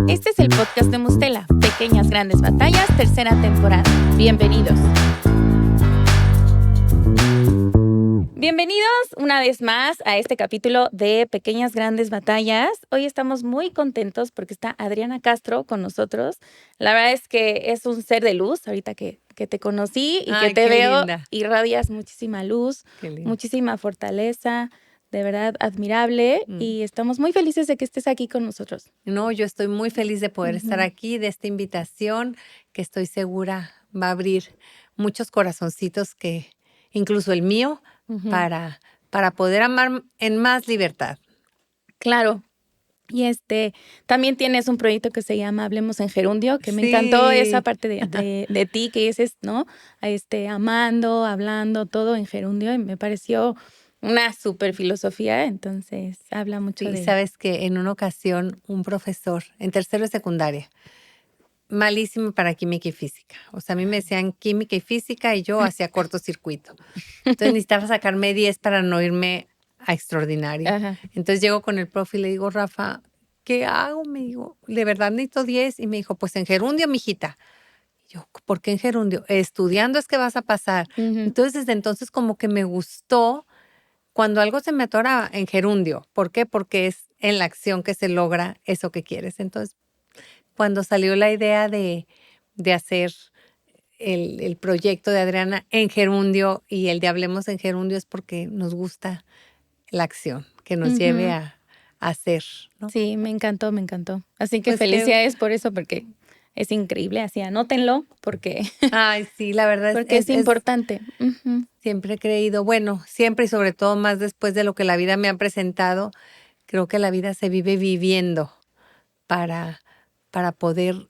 Este es el podcast de Mustela, Pequeñas Grandes Batallas, tercera temporada. Bienvenidos. Bienvenidos una vez más a este capítulo de Pequeñas Grandes Batallas. Hoy estamos muy contentos porque está Adriana Castro con nosotros. La verdad es que es un ser de luz, ahorita que te conocí y que te veo, linda. Irradias muchísima luz, muchísima fortaleza, de verdad admirable y estamos muy felices de que estés aquí con nosotros. No, yo estoy muy feliz de poder estar aquí, de esta invitación que estoy segura va a abrir muchos corazoncitos, que incluso el mío, para poder amar en más libertad. Claro. Y también tienes un proyecto que se llama Hablemos en Gerundio, que me encantó esa parte de ti que dices, ¿no? Amando, hablando, todo en gerundio, y me pareció una súper filosofía, entonces habla mucho de... Sabes que en una ocasión un profesor en tercero de secundaria, malísimo para química y física. O sea, a mí me decían química y física y yo hacía cortocircuito. Entonces necesitaba sacarme 10 para no irme a extraordinario. Ajá. Entonces llego con el profe y le digo, Rafa, ¿qué hago? Me digo, de verdad necesito 10. Y me dijo, pues en gerundio, mijita. Y yo, ¿por qué en gerundio? Estudiando es que vas a pasar. Entonces desde entonces como que me gustó cuando algo se me atora en gerundio. ¿Por qué? Porque es en la acción que se logra eso que quieres. Entonces, cuando salió la idea de hacer el proyecto de Adriana en gerundio y el de Hablemos en gerundio, es porque nos gusta la acción que nos lleve a hacer, ¿no? Sí, me encantó, me encantó. Así que Pues felicidades por eso, porque es increíble. Así, anótenlo, porque, Ay, sí, la verdad porque es importante. Siempre he creído, bueno, siempre y sobre todo más después de lo que la vida me ha presentado, creo que la vida se vive viviendo para poder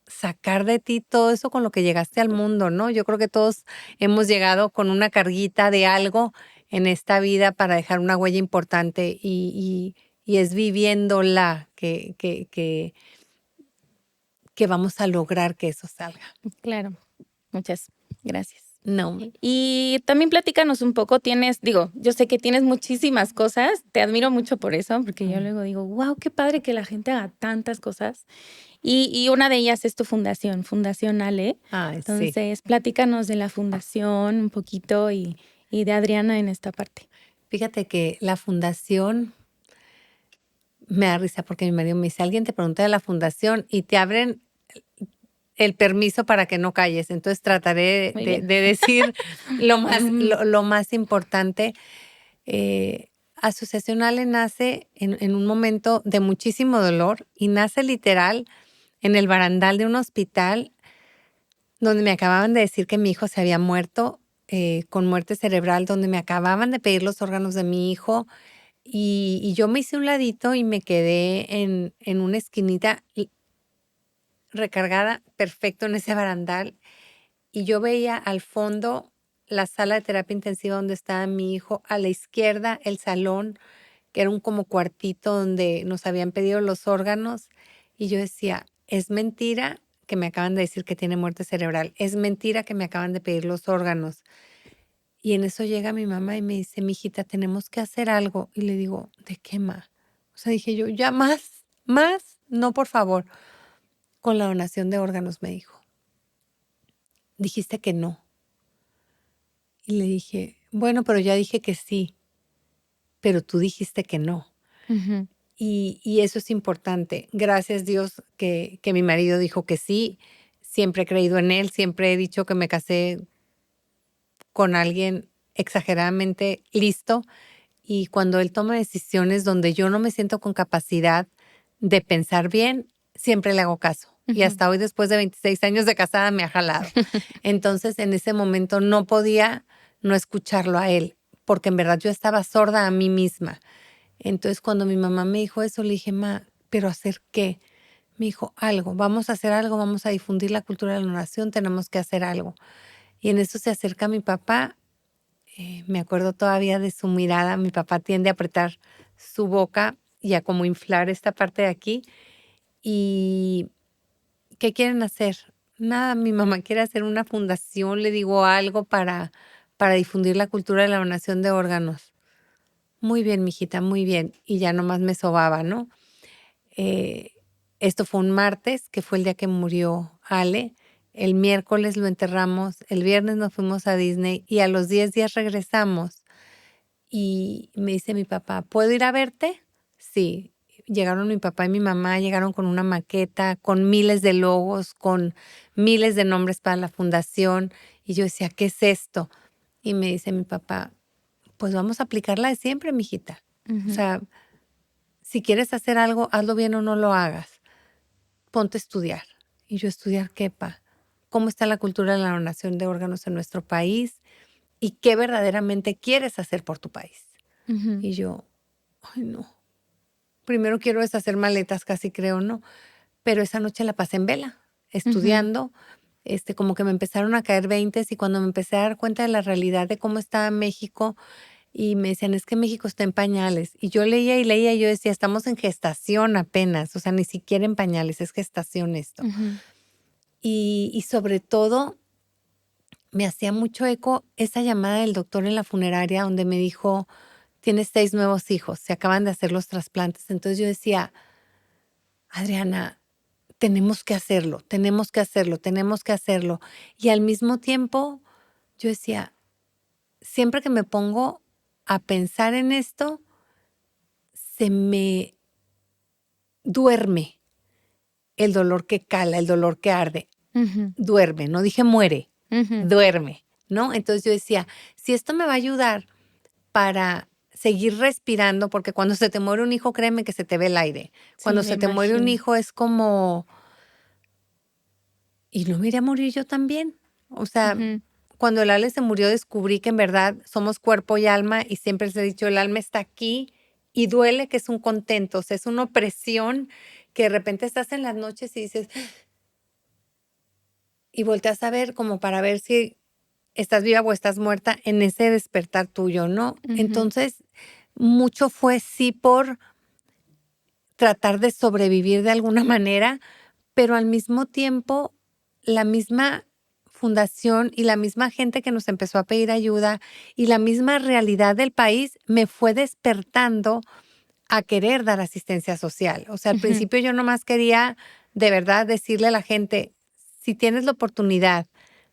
sacar de ti todo eso con lo que llegaste al mundo, ¿no? Yo creo que todos hemos llegado con una carguita de algo en esta vida para dejar una huella importante y es viviéndola que vamos a lograr que eso salga. Claro, muchas gracias. No. Y también platícanos un poco, yo sé que tienes muchísimas cosas, te admiro mucho por eso, porque yo luego digo, wow, qué padre que la gente haga tantas cosas. Y una de ellas es tu fundación, Fundación Ale. Ay, entonces, platícanos de la fundación un poquito y de Adriana en esta parte. Fíjate que la fundación me da risa porque mi marido me dice, alguien te pregunta de la fundación y te abren el permiso para que no calles. Entonces trataré de decir lo más importante. Asociación Ale nace en un momento de muchísimo dolor y nace literal en el barandal de un hospital donde me acababan de decir que mi hijo se había muerto con muerte cerebral, donde me acababan de pedir los órganos de mi hijo y yo me hice un ladito y me quedé en una esquinita recargada perfecto en ese barandal y yo veía al fondo la sala de terapia intensiva donde estaba mi hijo, a la izquierda el salón, que era un como cuartito donde nos habían pedido los órganos y yo decía, es mentira que me acaban de decir que tiene muerte cerebral, es mentira que me acaban de pedir los órganos. Y en eso llega mi mamá y me dice, mijita, tenemos que hacer algo. Y le digo, ¿de qué más? O sea, dije yo, ya más, no, por favor. Con la donación de órganos, me dijo. Dijiste que no. Y le dije, bueno, pero ya dije que sí, pero tú dijiste que no. Y eso es importante. Gracias Dios que mi marido dijo que sí. Siempre he creído en él, siempre he dicho que me casé con alguien exageradamente listo. Y cuando él toma decisiones donde yo no me siento con capacidad de pensar bien, siempre le hago caso. Y hasta hoy, después de 26 años de casada, me ha jalado. Entonces, en ese momento no podía no escucharlo a él, porque en verdad yo estaba sorda a mí misma. Entonces, cuando mi mamá me dijo eso, le dije, ma, ¿pero hacer qué? Me dijo, algo, vamos a hacer algo, vamos a difundir la cultura de la donación, tenemos que hacer algo. Y en eso se acerca mi papá. Me acuerdo todavía de su mirada. Mi papá tiende a apretar su boca y a como inflar esta parte de aquí. ¿Y qué quieren hacer? Nada, mi mamá quiere hacer una fundación, le digo algo para difundir la cultura de la donación de órganos. Muy bien, mijita, muy bien. Y ya nomás me sobaba, ¿no? Esto fue un martes, que fue el día que murió Ale. El miércoles lo enterramos, el viernes nos fuimos a Disney y a los 10 días regresamos. Y me dice mi papá, ¿puedo ir a verte? Sí. Llegaron mi papá y mi mamá, llegaron con una maqueta, con miles de logos, con miles de nombres para la fundación. Y yo decía, ¿qué es esto? Y me dice mi papá, pues vamos a aplicarla de siempre, mijita. O sea, si quieres hacer algo, hazlo bien o no lo hagas. Ponte a estudiar. Y yo, ¿estudiar qué, pa? ¿Cómo está la cultura de la donación de órganos en nuestro país? ¿Y qué verdaderamente quieres hacer por tu país? Ujú. Y yo, ay, no. Primero quiero deshacer maletas, casi creo, ¿no? Pero esa noche la pasé en vela, Ujú. estudiando. Como que me empezaron a caer veintes y cuando me empecé a dar cuenta de la realidad de cómo estaba México y me decían, es que México está en pañales. Y yo leía y leía y yo decía, estamos en gestación apenas, o sea, ni siquiera en pañales, es gestación esto. Ujú. Y sobre todo me hacía mucho eco esa llamada del doctor en la funeraria donde me dijo, tienes 6 nuevos hijos, se acaban de hacer los trasplantes. Entonces yo decía, Adriana, tenemos que hacerlo, tenemos que hacerlo, tenemos que hacerlo. Y al mismo tiempo yo decía, siempre que me pongo a pensar en esto, se me duerme el dolor que cala, el dolor que arde. Ujú. Duerme, no dije muere, Ujú. duerme, ¿no? Entonces yo decía, si esto me va a ayudar para seguir respirando, porque cuando se te muere un hijo, créeme que se te ve el aire. Sí, Cuando me se te muere un imagino. hijo es como, ¿y no me iré a morir yo también? O sea, Ujú. cuando el Ale se murió descubrí que en verdad somos cuerpo y alma y siempre les he dicho, el alma está aquí y duele que es un contento, o sea, es una opresión que de repente estás en las noches y dices, y volteas a ver como para ver si estás viva o estás muerta en ese despertar tuyo, ¿no? Ujú. Entonces, mucho fue sí por tratar de sobrevivir de alguna manera, pero al mismo tiempo, la misma fundación y la misma gente que nos empezó a pedir ayuda y la misma realidad del país me fue despertando a querer dar asistencia social. O sea, al Ujú. principio yo nomás quería de verdad decirle a la gente, si tienes la oportunidad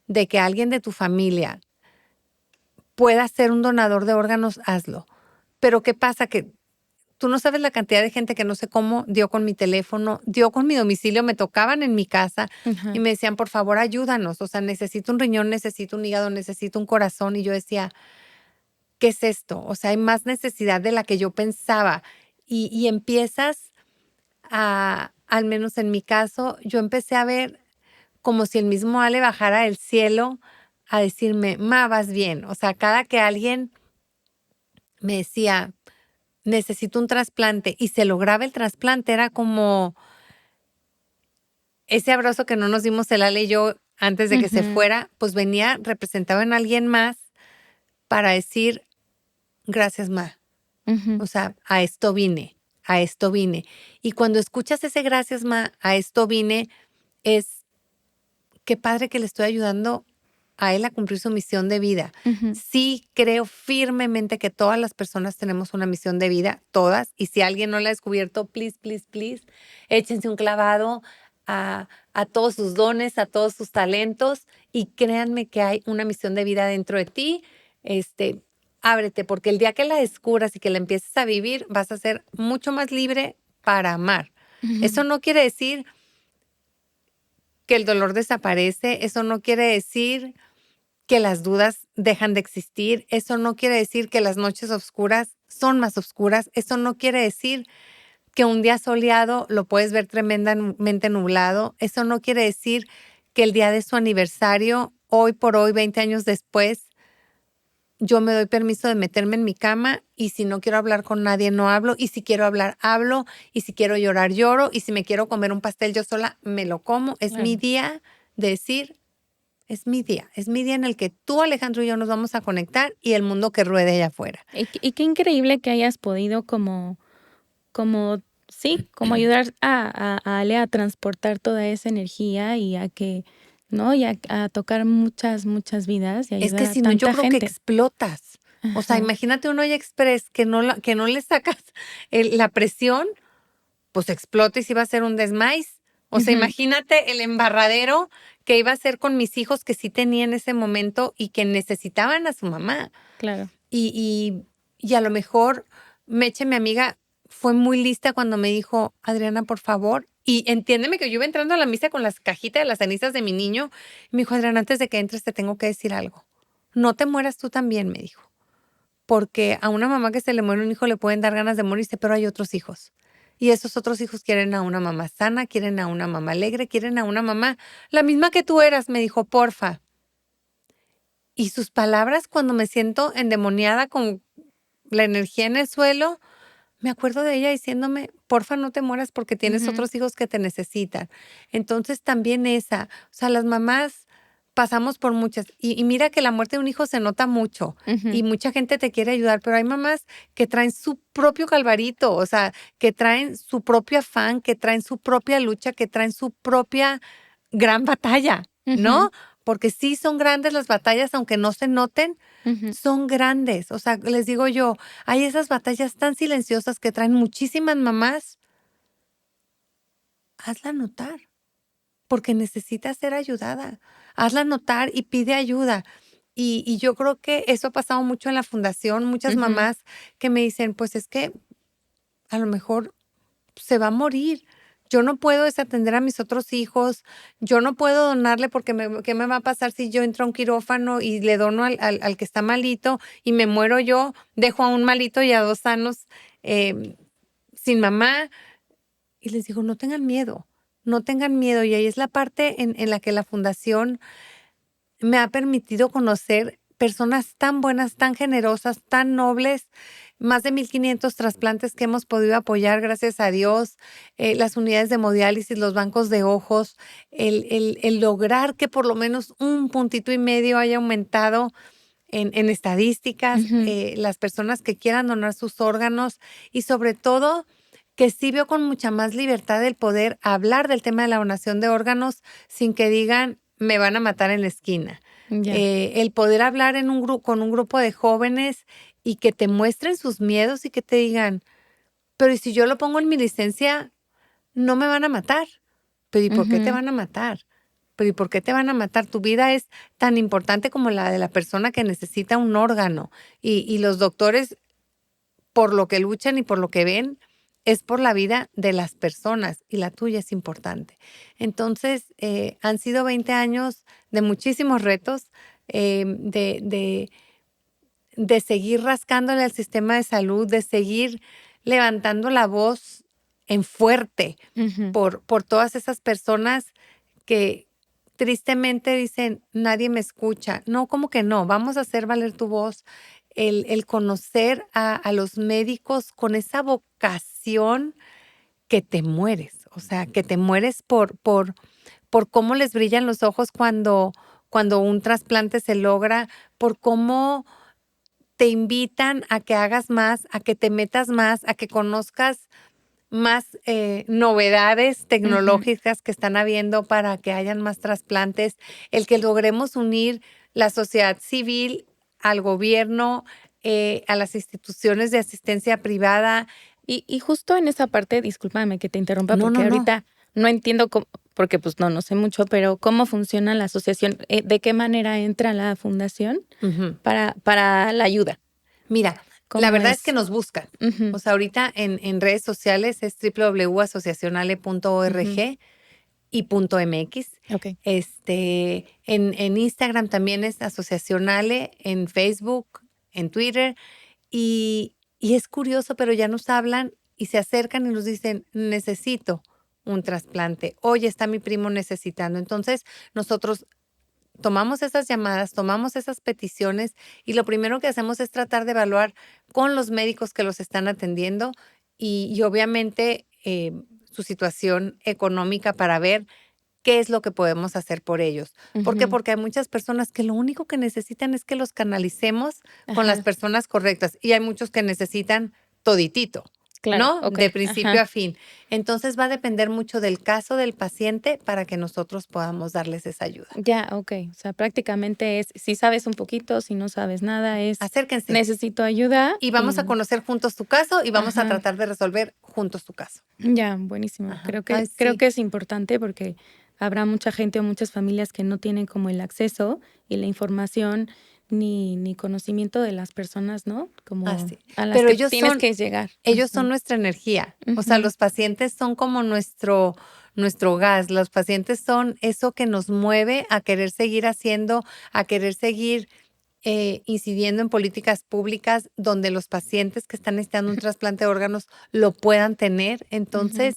de que alguien de tu familia pueda ser un donador de órganos, hazlo. Pero ¿qué pasa? Que tú no sabes la cantidad de gente que no sé cómo dio con mi teléfono, dio con mi domicilio, me tocaban en mi casa y Ajá. me decían, por favor, ayúdanos. O sea, necesito un riñón, necesito un hígado, necesito un corazón. Y yo decía, ¿qué es esto? O sea, hay más necesidad de la que yo pensaba. Y empiezas al menos en mi caso, yo empecé a ver como si el mismo Ale bajara del cielo a decirme, ma, vas bien. O sea, cada que alguien me decía, necesito un trasplante y se lograba el trasplante, era como ese abrazo que no nos dimos el Ale y yo antes de que se Ujú. fuera, pues venía representado en alguien más para decir, gracias, ma. Ujú. O sea, a esto vine, a esto vine. Y cuando escuchas ese gracias, ma, a esto vine, es qué padre que le estoy ayudando a él a cumplir su misión de vida. Ujú. Sí creo firmemente que todas las personas tenemos una misión de vida, todas, y si alguien no la ha descubierto, please, please, please, échense un clavado a todos sus dones, a todos sus talentos, y créanme que hay una misión de vida dentro de ti. Este, ábrete, porque el día que la descubras y que la empieces a vivir, vas a ser mucho más libre para amar. Ujú. Eso no quiere decir que el dolor desaparece, eso no quiere decir que las dudas dejan de existir, eso no quiere decir que las noches oscuras son más oscuras, eso no quiere decir que un día soleado lo puedes ver tremendamente nublado, eso no quiere decir que el día de su aniversario, hoy por hoy, 20 años después, yo me doy permiso de meterme en mi cama y si no quiero hablar con nadie, no hablo, y si quiero hablar, hablo, y si quiero llorar, lloro, y si me quiero comer un pastel yo sola, me lo como. Es mi Claro. día de decir, es mi día en el que tú, Alejandro y yo nos vamos a conectar y el mundo que ruede allá afuera. Y qué increíble que hayas podido como sí, como ayudar a Ale a transportar toda esa energía y a que, ¿no? Y a tocar muchas, muchas vidas y Es ayudar que a si no, yo tanta creo que gente. explotas. O sea, Ajá. imagínate un Olla Express que no le sacas la presión. pues explota y se iba a hacer un desmais. O sea, imagínate el embarradero que iba a hacer con mis hijos que sí tenía en ese momento y que necesitaban a su mamá. Claro. Y a lo mejor Meche, mi amiga, fue muy lista cuando me dijo, Adriana, por favor. Y entiéndeme que yo iba entrando a la misa con las cajitas de las cenizas de mi niño. Y me dijo, Adriana, antes de que entres te tengo que decir algo. No te mueras tú también, me dijo. Porque a una mamá que se le muere un hijo le pueden dar ganas de morirse, pero hay otros hijos. Y esos otros hijos quieren a una mamá sana, quieren a una mamá alegre, quieren a una mamá, la misma que tú eras, me dijo, porfa. Y sus palabras cuando me siento endemoniada con la energía en el suelo, me acuerdo de ella diciéndome, porfa, no te mueras porque tienes otros hijos que te necesitan. Entonces también o sea, las mamás pasamos por muchas. Y mira que la muerte de un hijo se nota mucho y mucha gente te quiere ayudar, pero hay mamás que traen su propio calvarito, o sea, que traen su propio afán, que traen su propia lucha, que traen su propia gran batalla, ¿no? Porque sí son grandes las batallas, aunque no se noten, son grandes. O sea, les digo yo, hay esas batallas tan silenciosas que traen muchísimas mamás. Hazla notar, porque necesita ser ayudada. Hazla notar y pide ayuda. Y yo creo que eso ha pasado mucho en la fundación. Muchas mamás que me dicen, pues es que a lo mejor se va a morir. Yo no puedo desatender a mis otros hijos. Yo no puedo donarle porque ¿qué me va a pasar si yo entro a un quirófano y le dono al que está malito y me muero yo? Dejo a un malito y a 2 sanos sin mamá. Y les digo, no tengan miedo, no tengan miedo. Y ahí es la parte en la que la fundación me ha permitido conocer personas tan buenas, tan generosas, tan nobles, más de 1,500 trasplantes que hemos podido apoyar, gracias a Dios, las unidades de hemodiálisis, los bancos de ojos, el lograr que por lo menos 1,5 puntos haya aumentado en estadísticas, las personas que quieran donar sus órganos y sobre todo que sí veo con mucha más libertad el poder hablar del tema de la donación de órganos sin que digan, me van a matar en la esquina. El poder hablar con un grupo de jóvenes y que te muestren sus miedos y que te digan, pero ¿y si yo lo pongo en mi licencia, no me van a matar? Pero ¿y por qué te van a matar? Pero ¿y por qué te van a matar? Tu vida es tan importante como la de la persona que necesita un órgano. Y los doctores, por lo que luchan y por lo que ven, es por la vida de las personas y la tuya es importante. Entonces, han sido 20 años de muchísimos retos, de seguir rascándole al sistema de salud, de seguir levantando la voz en fuerte por todas esas personas que tristemente dicen, nadie me escucha. No, ¿cómo que no? Vamos a hacer valer tu voz. El conocer a los médicos con esa vocación que te mueres, o sea, que te mueres por cómo les brillan los ojos cuando un trasplante se logra, por cómo te invitan a que hagas más, a que te metas más, a que conozcas más novedades tecnológicas que están habiendo para que hayan más trasplantes, el que logremos unir la sociedad civil al gobierno, a las instituciones de asistencia privada. Y justo en esa parte, discúlpame que te interrumpa, No, porque no, no. ahorita no entiendo cómo, porque pues no sé mucho, pero cómo funciona la asociación, de qué manera entra la fundación para la ayuda. Mira, la verdad es que nos buscan. O sea, ahorita en redes sociales es www.asociacionale.org y .mx. Okay. En Instagram también es Asociacionale, en Facebook, en Twitter. Y es curioso, pero ya nos hablan y se acercan y nos dicen, necesito un trasplante. Oye, está mi primo necesitando. Entonces, nosotros tomamos esas llamadas, tomamos esas peticiones y lo primero que hacemos es tratar de evaluar con los médicos que los están atendiendo y obviamente su situación económica para ver qué es lo que podemos hacer por ellos. ¿Por qué? Porque hay muchas personas que lo único que necesitan es que los canalicemos con las personas correctas y hay muchos que necesitan toditito. Claro, ¿no? ok, De principio ajá. a fin. Entonces va a depender mucho del caso del paciente para que nosotros podamos darles esa ayuda. Ya, okey. O sea, prácticamente es, si sabes un poquito, si no sabes nada, es Acérquense necesito ayuda y vamos a y conocer juntos tu caso y vamos a ajá. tratar de resolver juntos tu caso. Ya, buenísimo. Ajá. Creo Ay, que creo sí. que es importante porque habrá mucha gente o muchas familias que no tienen como el acceso y la información ni conocimiento de las personas, ¿no? Como Así. a las Pero que tienes que llegar. ellos son Ujú, nuestra energía. O sea, ujú, los pacientes son como nuestro gas. Los pacientes son eso que nos mueve a querer seguir haciendo, a querer seguir incidiendo en políticas públicas donde los pacientes que están necesitando un trasplante de órganos lo puedan tener. ujú. Entonces,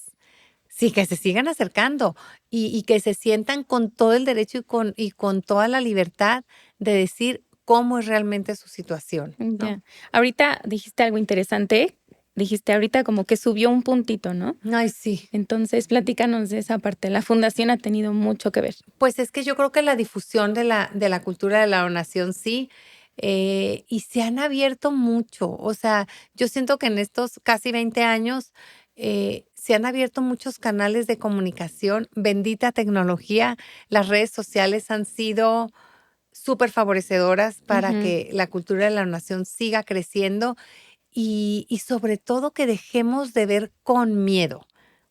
sí, que se sigan acercando y que se sientan con todo el derecho y con toda la libertad de decir cómo es realmente su situación, ¿no? Ya. Ahorita dijiste algo interesante. Dijiste ahorita como que subió un puntito, ¿no? Ay, sí. Entonces, platícanos de esa parte. La fundación ha tenido mucho que ver. Pues es que yo creo que la difusión de la cultura de la donación sí, y se han abierto mucho. O sea, yo siento que en estos casi 20 años se han abierto muchos canales de comunicación. Bendita tecnología, las redes sociales han sido súper favorecedoras para Ujú, que la cultura de la donación siga creciendo y sobre todo que dejemos de ver con miedo.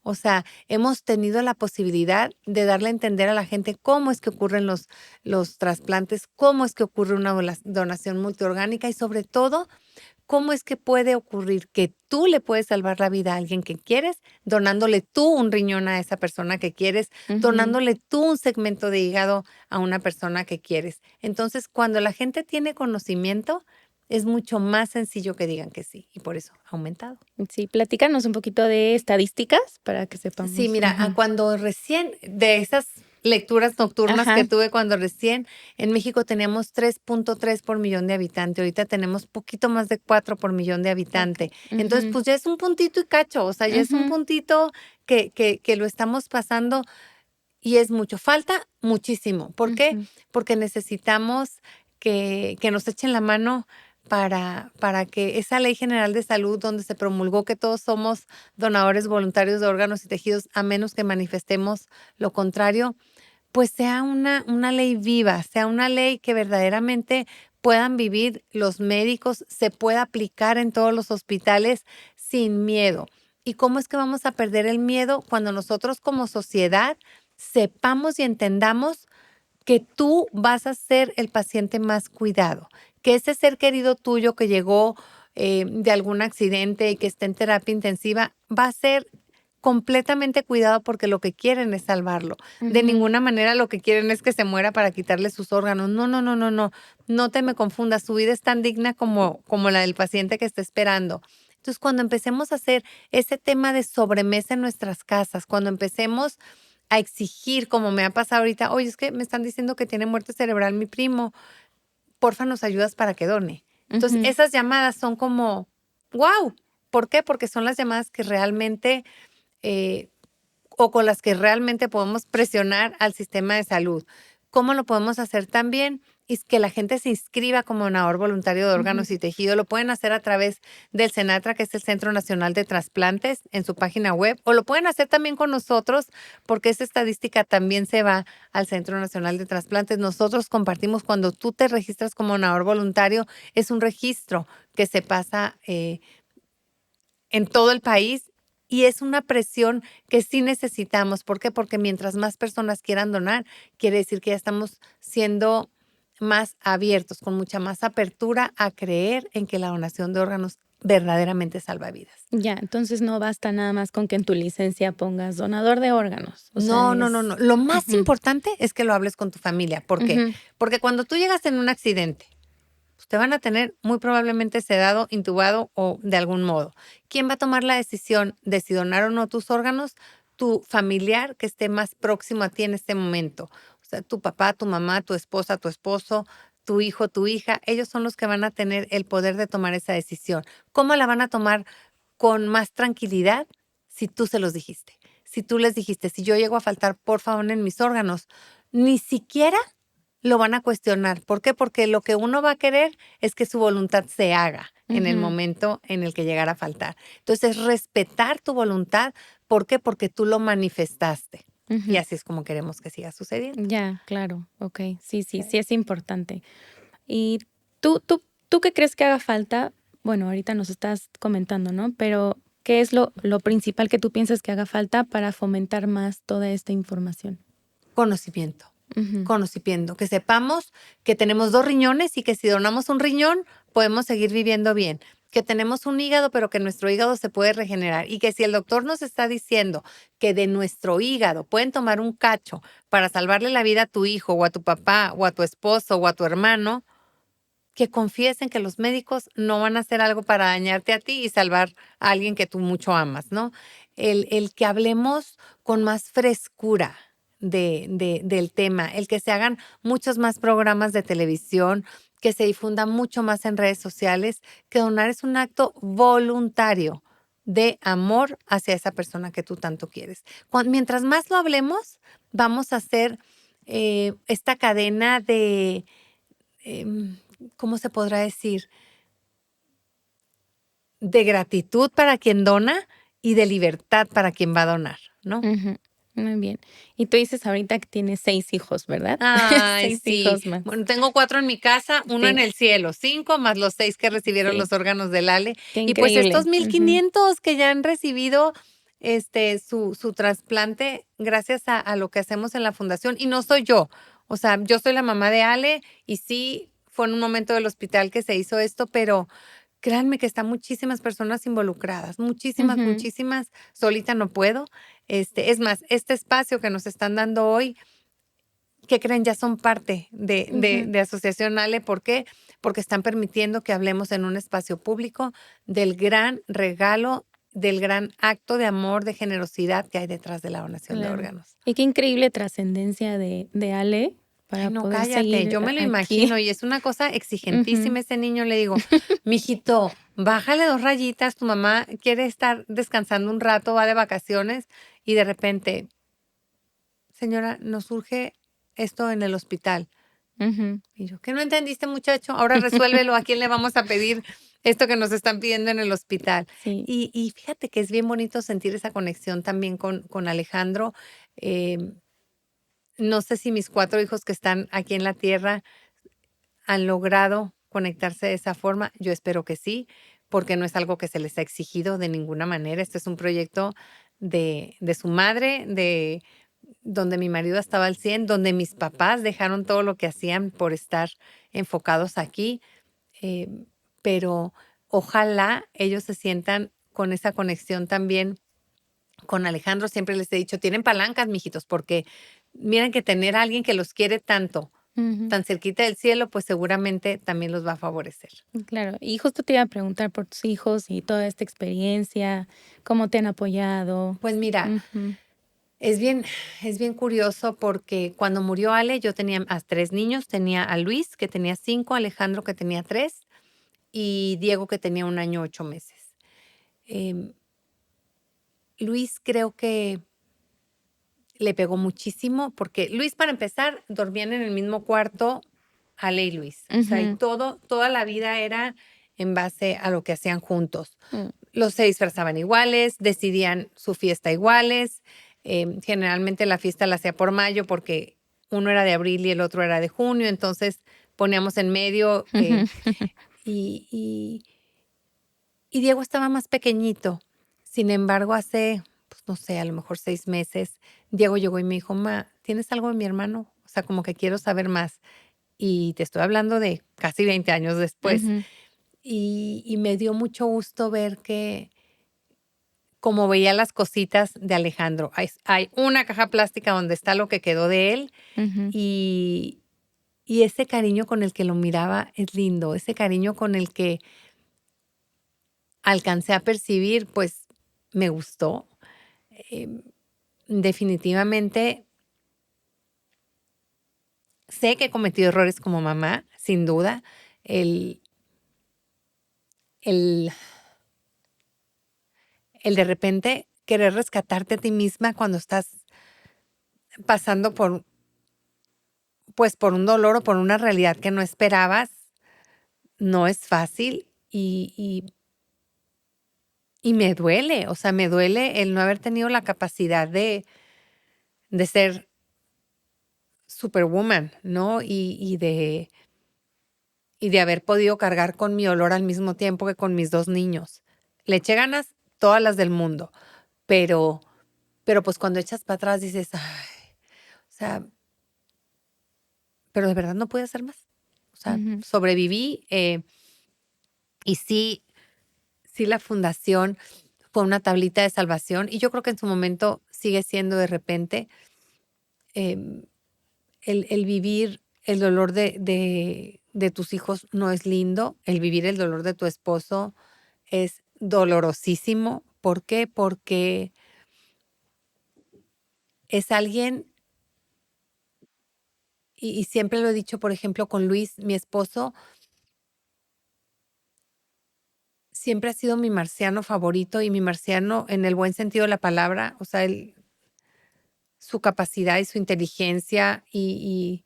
O sea, hemos tenido la posibilidad de darle a entender a la gente cómo es que ocurren los trasplantes, cómo es que ocurre una donación multiorgánica y sobre todo, cómo es que puede ocurrir que tú le puedes salvar la vida a alguien que quieres, donándole tú un riñón a esa persona que quieres, ujú. donándole tú un segmento de hígado a una persona que quieres. Entonces, cuando la gente tiene conocimiento, es mucho más sencillo que digan que sí, y por eso ha aumentado. Sí, platícanos un poquito de estadísticas para que Sí, sepamos. mira, Ujú. cuando recién, de esas lecturas nocturnas que Ajá, tuve cuando recién, en México teníamos 3.3 por millón de habitante, ahorita tenemos poquito más de 4 por millón de habitante. okey. Entonces, Ujú, pues ya es un puntito y cacho, o sea, ya es un ujú, puntito que lo estamos pasando y es mucho. Falta muchísimo. ¿Por qué? ujú. Porque necesitamos que nos echen la mano para que esa Ley General de Salud, donde se promulgó que todos somos donadores voluntarios de órganos y tejidos, a menos que manifestemos lo contrario, pues sea una ley viva, sea una ley que verdaderamente puedan vivir los médicos, se pueda aplicar en todos los hospitales sin miedo. ¿Y cómo es que vamos a perder el miedo cuando nosotros como sociedad sepamos y entendamos que tú vas a ser el paciente más cuidado, que ese ser querido tuyo que llegó de algún accidente y que está en terapia intensiva va a ser completamente cuidado porque lo que quieren es salvarlo. De Ujú, ninguna manera lo que quieren es que se muera para quitarle sus órganos. No, no, no, no, no. No te me confundas. Su vida es tan digna como la del paciente que está esperando. Entonces, cuando empecemos a hacer ese tema de sobremesa en nuestras casas, cuando empecemos a exigir, como me ha pasado ahorita, oye, es que me están diciendo que tiene muerte cerebral mi primo, porfa, nos ayudas para que done. Entonces, ujú. esas llamadas son como, wow. ¿Por qué? Porque son las llamadas que realmente eh, o con las que realmente podemos presionar al sistema de salud. ¿Cómo lo podemos hacer también? Es que la gente se inscriba como donador voluntario de Ujú. órganos y tejido. Lo pueden hacer a través del CENATRA, que es el Centro Nacional de Trasplantes, en su página web, o lo pueden hacer también con nosotros, porque esa estadística también se va al Centro Nacional de Trasplantes. Nosotros compartimos cuando tú te registras como donador voluntario, es un registro que se pasa en todo el país y es una presión que sí necesitamos. ¿Por qué? Porque mientras más personas quieran donar, quiere decir que ya estamos siendo más abiertos, con mucha más apertura a creer en que la donación de órganos verdaderamente salva vidas. Ya, entonces no basta nada más con que en tu licencia pongas donador de órganos. O sea, No, no, no, no. es Lo más ujú, importante es que lo hables con tu familia. ¿Por qué? ujú, Porque cuando tú llegas en un accidente, pues te van a tener muy probablemente sedado, intubado o de algún modo. ¿Quién va a tomar la decisión de si donar o no tus órganos? Tu familiar que esté más próximo a ti en este momento. O sea, tu papá, tu mamá, tu esposa, tu esposo, tu hijo, tu hija, ellos son los que van a tener el poder de tomar esa decisión. ¿Cómo la van a tomar con más tranquilidad si tú se los dijiste? Si tú les dijiste, si yo llego a faltar, por favor, en mis órganos, ni siquiera lo van a cuestionar. ¿Por qué? Porque lo que uno va a querer es que su voluntad se haga en el momento en el que llegara a faltar. Entonces, respetar tu voluntad. ¿Por qué? Porque tú lo manifestaste. Y así es como queremos que siga sucediendo. Ya, claro, okey. Sí, sí, Sí. sí es importante. ¿Y tú qué crees que haga falta? Bueno, ahorita nos estás comentando, ¿no? Pero, ¿qué es lo principal que tú piensas que haga falta para fomentar más toda esta información? Conocimiento. Ujú, Conocimiento, que sepamos que tenemos 2 riñones y que si donamos un riñón podemos seguir viviendo bien, que tenemos un hígado, pero que nuestro hígado se puede regenerar y que si el doctor nos está diciendo que de nuestro hígado pueden tomar un cacho para salvarle la vida a tu hijo o a tu papá o a tu esposo o a tu hermano, que confíes en que los médicos no van a hacer algo para dañarte a ti y salvar a alguien que tú mucho amas, ¿no? El que hablemos con más frescura del tema, el que se hagan muchos más programas de televisión, que se difunda mucho más en redes sociales, que donar es un acto voluntario de amor hacia esa persona que tú tanto quieres. Mientras más lo hablemos, vamos a hacer esta cadena de em, ¿cómo se podrá decir? De gratitud para quien dona y de libertad para quien va a donar, ¿no? ujú. Muy bien. Y tú dices ahorita que tienes 6 hijos, ¿verdad? Ay, 6 sí. hijos más. Bueno, tengo 4 en mi casa, uno en Sí, el cielo, 5 más los 6 que recibieron sí, los órganos del Ale. qué Y pues estos increíble. mil Ujú, quinientos que ya han recibido su trasplante gracias a lo que hacemos en la fundación. Y no soy yo. O sea, yo soy la mamá de Ale y sí, fue en un momento del hospital que se hizo esto, pero créanme que están muchísimas personas involucradas, muchísimas, ujú, muchísimas. Solita no puedo. Es más, este espacio que nos están dando hoy, ¿qué creen? Ya son parte de, de, ujú. de Asociación Ale. ¿Por qué? Porque están permitiendo que hablemos en un espacio público del gran regalo, del gran acto de amor, de generosidad que hay detrás de la donación de Claro. órganos. Y qué increíble trascendencia de Ale Ay, para no, poder cállate, seguir yo me lo aquí. imagino y es una cosa Ujú. exigentísima ese niño. Le digo, mijito, bájale 2 rayitas, tu mamá quiere estar descansando un rato, va de vacaciones y de repente, señora, nos surge esto en el hospital. Ujú. Y yo, ¿qué no entendiste, muchacho? Ahora resuélvelo, ¿a quién le vamos a pedir esto que nos están pidiendo en el hospital? Sí. Y fíjate que es bien bonito sentir esa conexión también con Alejandro. Em, no sé si mis 4 hijos que están aquí en la tierra han logrado conectarse de esa forma. Yo espero que sí, porque no es algo que se les ha exigido de ninguna manera. Este es un proyecto de su madre, de donde mi marido estaba al 100, donde mis papás dejaron todo lo que hacían por estar enfocados aquí. eh, pero ojalá ellos se sientan con esa conexión también con Alejandro. Siempre les he dicho, tienen palancas, mijitos, porque miren que tener a alguien que los quiere tanto, Ujú. tan cerquita del cielo, pues seguramente también los va a favorecer. Claro. Y justo te iba a preguntar por tus hijos y toda esta experiencia, cómo te han apoyado. Pues mira, Ujú, es bien, es bien curioso porque cuando murió Ale, yo tenía a 3 niños, tenía a Luis, que tenía 5, Alejandro, que tenía 3, y Diego, que tenía 1 año, 8 meses. Em, Luis creo que le pegó muchísimo, porque Luis, para empezar, dormían en el mismo cuarto Ale y Luis. O sea, y ujú, toda la vida era en base a lo que hacían juntos. mm, Los se disfrazaban iguales, decidían su fiesta iguales. Generalmente la fiesta la hacía por mayo porque uno era de abril y el otro era de junio, entonces poníamos en medio. ujú. Y, y- y Diego estaba más pequeñito. Sin embargo, hace, pues no sé, a lo mejor 6 meses, Diego llegó y me dijo, Ma, ¿tienes algo de mi hermano? O sea, como que quiero saber más. Y te estoy hablando de casi 20 años después. Ujú, Y me dio mucho gusto ver que, como veía las cositas de Alejandro, hay una caja plástica donde está lo que quedó de él ujú. y, y ese cariño con el que lo miraba es lindo, ese cariño con el que alcancé a percibir, pues me gustó. Em, definitivamente sé que he cometido errores como mamá, sin duda. El, el, el de repente querer rescatarte a ti misma cuando estás pasando pues por un dolor o por una realidad que no esperabas, no es fácil y me duele, o sea, me duele el no haber tenido la capacidad de ser superwoman, ¿no? Y de haber podido cargar con mi dolor al mismo tiempo que con mis 2 niños. Le eché ganas todas las del mundo, pero pues cuando echas para atrás dices: "Ay", o sea, pero de verdad no pude hacer más. O sea, Ujú, sobreviví, y sí la fundación fue una tablita de salvación, y yo creo que en su momento sigue siendo de repente, em, el vivir el dolor de tus hijos no es lindo, el vivir el dolor de tu esposo es dolorosísimo. ¿Por qué? Porque es alguien, y siempre lo he dicho, por ejemplo, con Luis, mi esposo, siempre ha sido mi marciano favorito, y mi marciano en el buen sentido de la palabra, o sea, él, su capacidad y su inteligencia y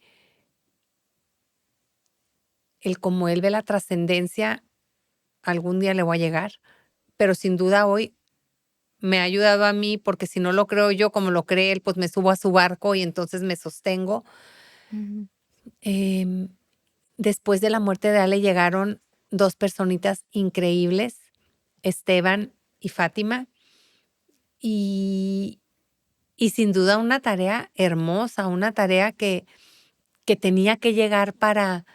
el cómo él ve la trascendencia, algún día le voy a llegar, pero sin duda hoy me ha ayudado a mí, porque si no lo creo yo como lo cree él, pues me subo a su barco y entonces me sostengo. ujú, Em, Después de la muerte de Ale llegaron 2 personitas increíbles, Esteban y Fátima, y sin duda una tarea hermosa, una tarea que tenía que llegar para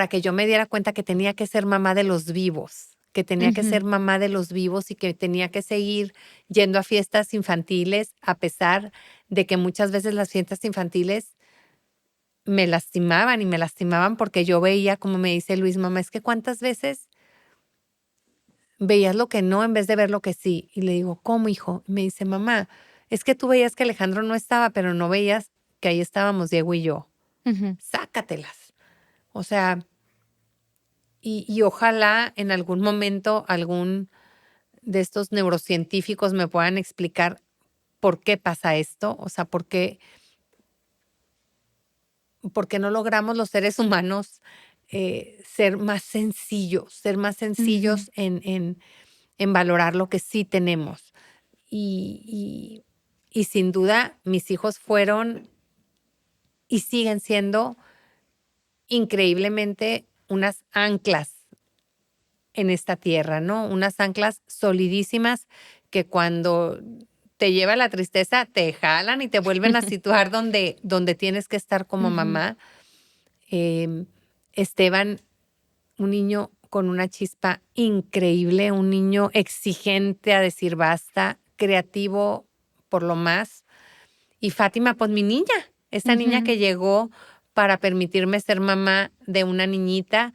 que yo me diera cuenta que tenía que ser mamá de los vivos, que tenía que ujú, ser mamá de los vivos y que tenía que seguir yendo a fiestas infantiles, a pesar de que muchas veces las fiestas infantiles me lastimaban porque yo veía, como me dice Luis: "Mamá, es que cuántas veces veías lo que no en vez de ver lo que sí". Y le digo: "¿Cómo, hijo?". Y me dice: "Mamá, es que tú veías que Alejandro no estaba, pero no veías que ahí estábamos Diego y yo. ujú. Sácatelas". O sea, y ojalá en algún momento algún de estos neurocientíficos me puedan explicar por qué pasa esto, o sea, por qué no logramos los seres humanos, ser más Ujú, sencillos en valorar lo que sí tenemos. Y sin duda, mis hijos fueron y siguen siendo increíblemente unas anclas en esta tierra, ¿no? Unas anclas solidísimas que cuando te lleva la tristeza, te jalan y te vuelven a situar donde tienes que estar como ujú, mamá. Em, Esteban, un niño con una chispa increíble, un niño exigente a decir basta, creativo por lo más. Y Fátima, pues mi niña, esa niña ujú. que llegó para permitirme ser mamá de una niñita.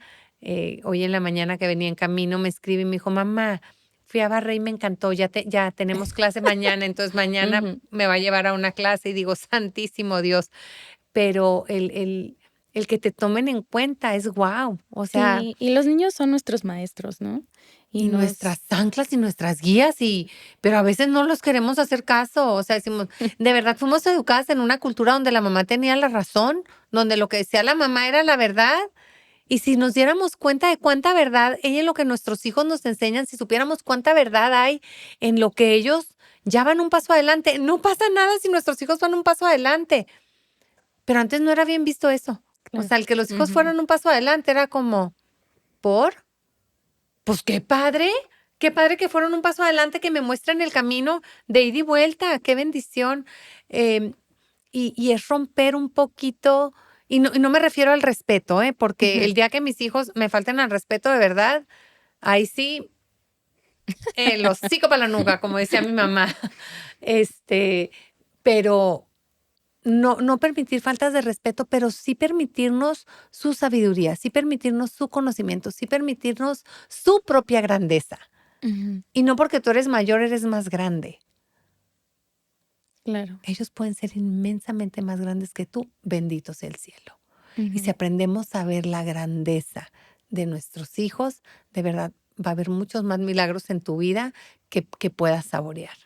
Hoy en la mañana que venía en camino me escribe y me dijo: "Mamá, fui a Barre y me encantó, ya tenemos clase mañana, entonces mañana Ujú. me va a llevar a una clase", y digo: "Santísimo Dios". Pero el que te tomen en cuenta es guau, o sea, Sí, y los niños son nuestros maestros, ¿no? Y y nos nuestras anclas y nuestras guías, pero a veces no los queremos hacer caso, o sea, decimos, de verdad fuimos educadas en una cultura donde la mamá tenía la razón, donde lo que decía la mamá era la verdad, y si nos diéramos cuenta de cuánta verdad hay en lo que nuestros hijos nos enseñan, si supiéramos cuánta verdad hay en lo que ellos ya van un paso adelante, no pasa nada si nuestros hijos van un paso adelante, pero antes no era bien visto eso. O claro. sea, el que los hijos Ujú. fueran un paso adelante era como, ¿por? Pues qué padre que fueron un paso adelante, que me muestran el camino de ida y vuelta, qué bendición. Em, y es romper un poquito, y no me refiero al respeto, porque Ujú. el día que mis hijos me falten al respeto de verdad, ahí sí, el hocico para la nuca, como decía mi mamá. Este, pero no permitir faltas de respeto, pero sí permitirnos su sabiduría, sí permitirnos su conocimiento, sí permitirnos su propia grandeza. Ujú, Y no porque tú eres mayor, eres más grande. claro. Ellos pueden ser inmensamente más grandes que tú, bendito sea el cielo. Y si Ujú. aprendemos a ver la grandeza de nuestros hijos, de verdad va a haber muchos más milagros en tu vida que puedas saborear.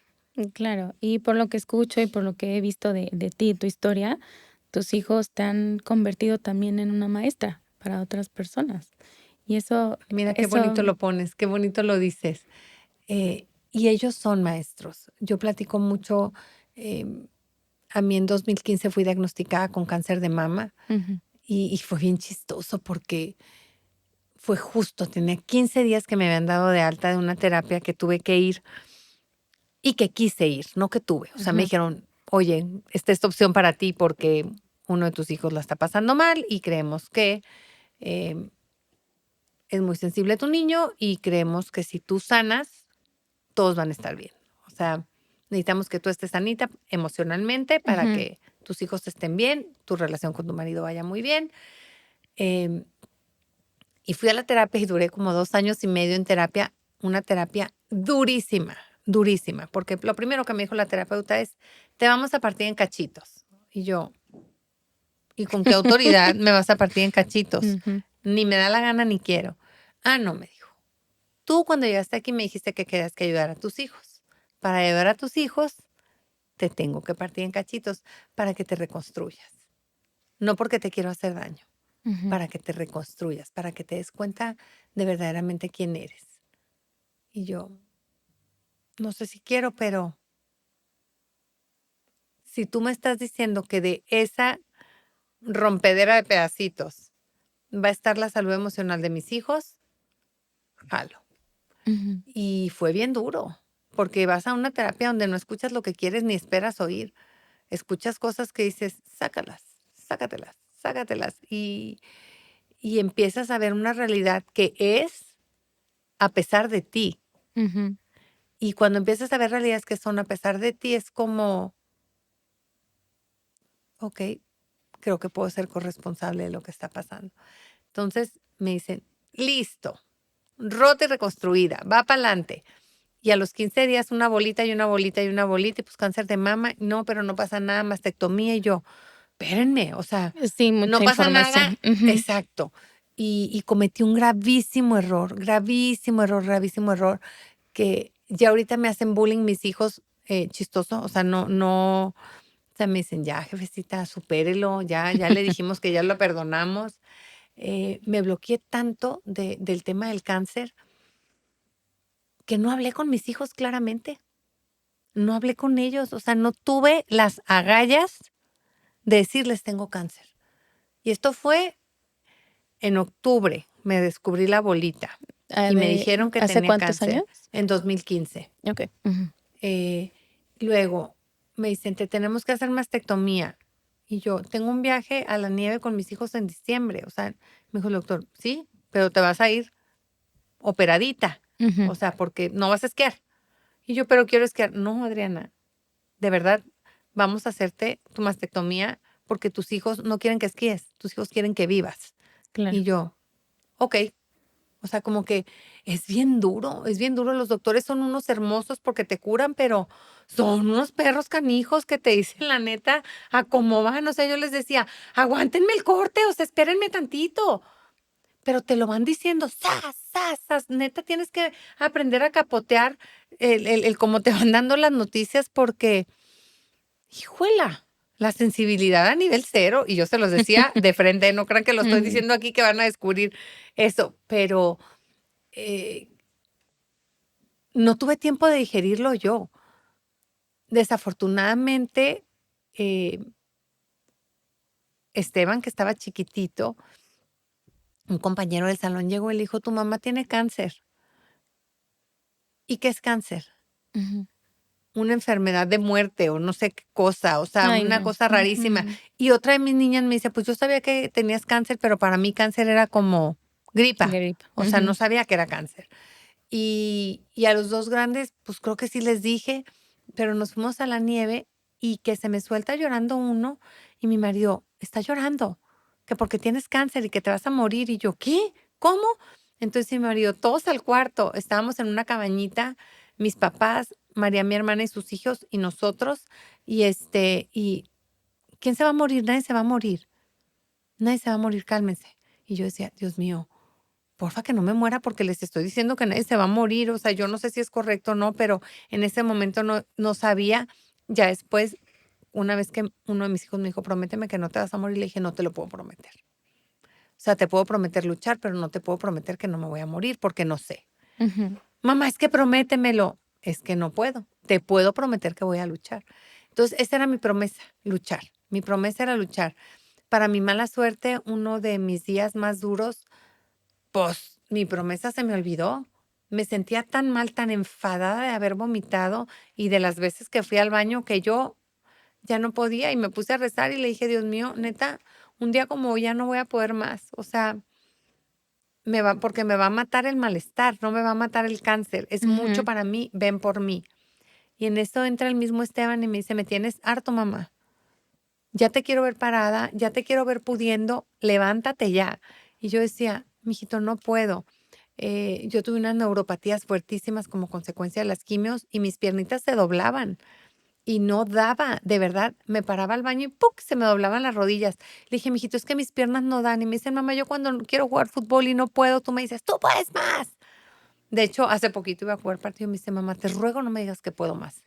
Claro, y por lo que escucho y por lo que he visto de ti, tu historia, tus hijos te han convertido también en una maestra para otras personas. Y Mira qué bonito lo pones, qué bonito lo dices. Y ellos son maestros. Yo platico mucho, a mí en 2015 fui diagnosticada con cáncer de mama Ujú, y fue bien chistoso porque fue justo, tenía 15 días que me habían dado de alta de una terapia que tuve que ir y que quise ir, no que tuve. O sea, me ujú, dijeron, oye, esta es tu opción para ti porque uno de tus hijos la está pasando mal y creemos que eh, es muy sensible tu niño y creemos que si tú sanas, todos van a estar bien. O sea, necesitamos que tú estés sanita emocionalmente para ujú. que tus hijos estén bien, tu relación con tu marido vaya muy bien. Em, y fui a la terapia y duré como 2 años y medio en terapia, una terapia durísima, durísima, porque lo primero que me dijo la terapeuta es, te vamos a partir en cachitos. Y yo, ¿y con qué autoridad me vas a partir en cachitos? Ujú, Ni me da la gana ni quiero. Ah, no, me dijo. Tú cuando llegaste aquí me dijiste que querías que ayudara a tus hijos. Para ayudar a tus hijos, te tengo que partir en cachitos para que te reconstruyas. No porque te quiero hacer daño, ujú. para que te reconstruyas, para que te des cuenta de verdaderamente quién eres. Y yo, no sé si quiero, pero si tú me estás diciendo que de esa rompedera de pedacitos va a estar la salud emocional de mis hijos, jalo. Ujú, Y fue bien duro, porque vas a una terapia donde no escuchas lo que quieres ni esperas oír. Escuchas cosas que dices, sácalas, sácatelas, sácatelas. Y empiezas a ver una realidad que es a pesar de ti. ujú, Y cuando empiezas a ver realidades que son a pesar de ti, es como, ok, creo que puedo ser corresponsable de lo que está pasando. Entonces me dicen, listo, rota y reconstruida, va para adelante. Y a los 15 días una bolita y una bolita y una bolita, y pues cáncer de mama, no, pero no pasa nada, mastectomía. Y yo, espérenme, o sea, sí, no mucha pasa nada, información. Ujú, exacto. Y cometí un gravísimo error, que ya ahorita me hacen bullying mis hijos, chistoso, o sea, no, o sea, me dicen, ya, jefecita, supérelo, ya le dijimos que ya lo perdonamos. Me bloqueé tanto del tema del cáncer que no hablé con mis hijos claramente, no hablé con ellos, o sea, no tuve las agallas de decirles tengo cáncer. Y esto fue en octubre, me descubrí la bolita y me dijeron que ¿Hace tenía cuántos cáncer años? en 2015. Okey. Ujú. Eh, luego me dicen, te tenemos que hacer mastectomía. Y yo, tengo un viaje a la nieve con mis hijos en diciembre. O sea, me dijo el doctor, sí, pero te vas a ir operadita. Ujú. O sea, porque no vas a esquiar. Y yo, pero quiero esquiar. No, Adriana, de verdad, vamos a hacerte tu mastectomía porque tus hijos no quieren que esquíes, tus hijos quieren que vivas. Claro. Y yo, ok. O sea, como que es bien duro. Los doctores son unos hermosos porque te curan, pero son unos perros canijos que te dicen la neta a cómo van. O sea, yo les decía, aguántenme el corte, o sea, espérenme tantito. Pero te lo van diciendo, sas, sas, sas. Neta, tienes que aprender a capotear el cómo te van dando las noticias porque, hijuela, la sensibilidad a nivel cero. Y yo se los decía de frente, no crean que lo estoy Ujú. diciendo aquí que van a descubrir eso, pero eh, no tuve tiempo de digerirlo yo. Desafortunadamente, eh, Esteban, que estaba chiquitito, un compañero del salón llegó y le dijo, tu mamá tiene cáncer. ¿Y qué es cáncer? Ujú. Una enfermedad de muerte o no sé qué cosa, o sea, Ay, una no. cosa rarísima. Ujú. Y otra de mis niñas me dice, pues yo sabía que tenías cáncer, pero para mí cáncer era como gripa. Gripa. O sea, no Ujú. sabía que era cáncer. Y a los dos grandes, pues creo que sí les dije, pero nos fuimos a la nieve y que se me suelta llorando uno y mi marido está llorando, que porque tienes cáncer y que te vas a morir. Y yo, ¿qué? ¿Cómo? Entonces mi marido, todos al cuarto, estábamos en una cabañita, mis papás, María, mi hermana y sus hijos y nosotros, y ¿quién se va a morir? Nadie se va a morir, nadie se va a morir, cálmense. Y yo decía, Dios mío, porfa que no me muera porque les estoy diciendo que nadie se va a morir, o sea, yo no sé si es correcto o no, pero en ese momento no sabía. Ya después, una vez que uno de mis hijos me dijo, prométeme que no te vas a morir, le dije, no te lo puedo prometer. O sea, te puedo prometer luchar, pero no te puedo prometer que no me voy a morir porque no sé. Ujú. Mamá, es que prométemelo. Es que no puedo. Te puedo prometer que voy a luchar. Entonces, esa era mi promesa, luchar. Mi promesa era luchar. Para mi mala suerte, uno de mis días más duros, pues mi promesa se me olvidó. Me sentía tan mal, tan enfadada de haber vomitado y de las veces que fui al baño que yo ya no podía y me puse a rezar y le dije, Dios mío, neta, un día como hoy ya no voy a poder más. O sea, porque me va a matar el malestar, no me va a matar el cáncer. Es mucho Ujú. para mí, ven por mí. Y en eso entra el mismo Esteban y me dice, me tienes harto, mamá. Ya te quiero ver parada, ya te quiero ver pudiendo, levántate ya. Y yo decía, mijito, no puedo. Yo tuve unas neuropatías fuertísimas como consecuencia de las quimios y mis piernitas se doblaban y no daba, de verdad, me paraba al baño y ¡puc! Se me doblaban las rodillas. Le dije, mijito, es que mis piernas no dan. Y me dicen, mamá, yo cuando quiero jugar fútbol y no puedo, tú me dices, tú puedes más. De hecho, hace poquito iba a jugar partido y me dice, mamá, te ruego no me digas que puedo más,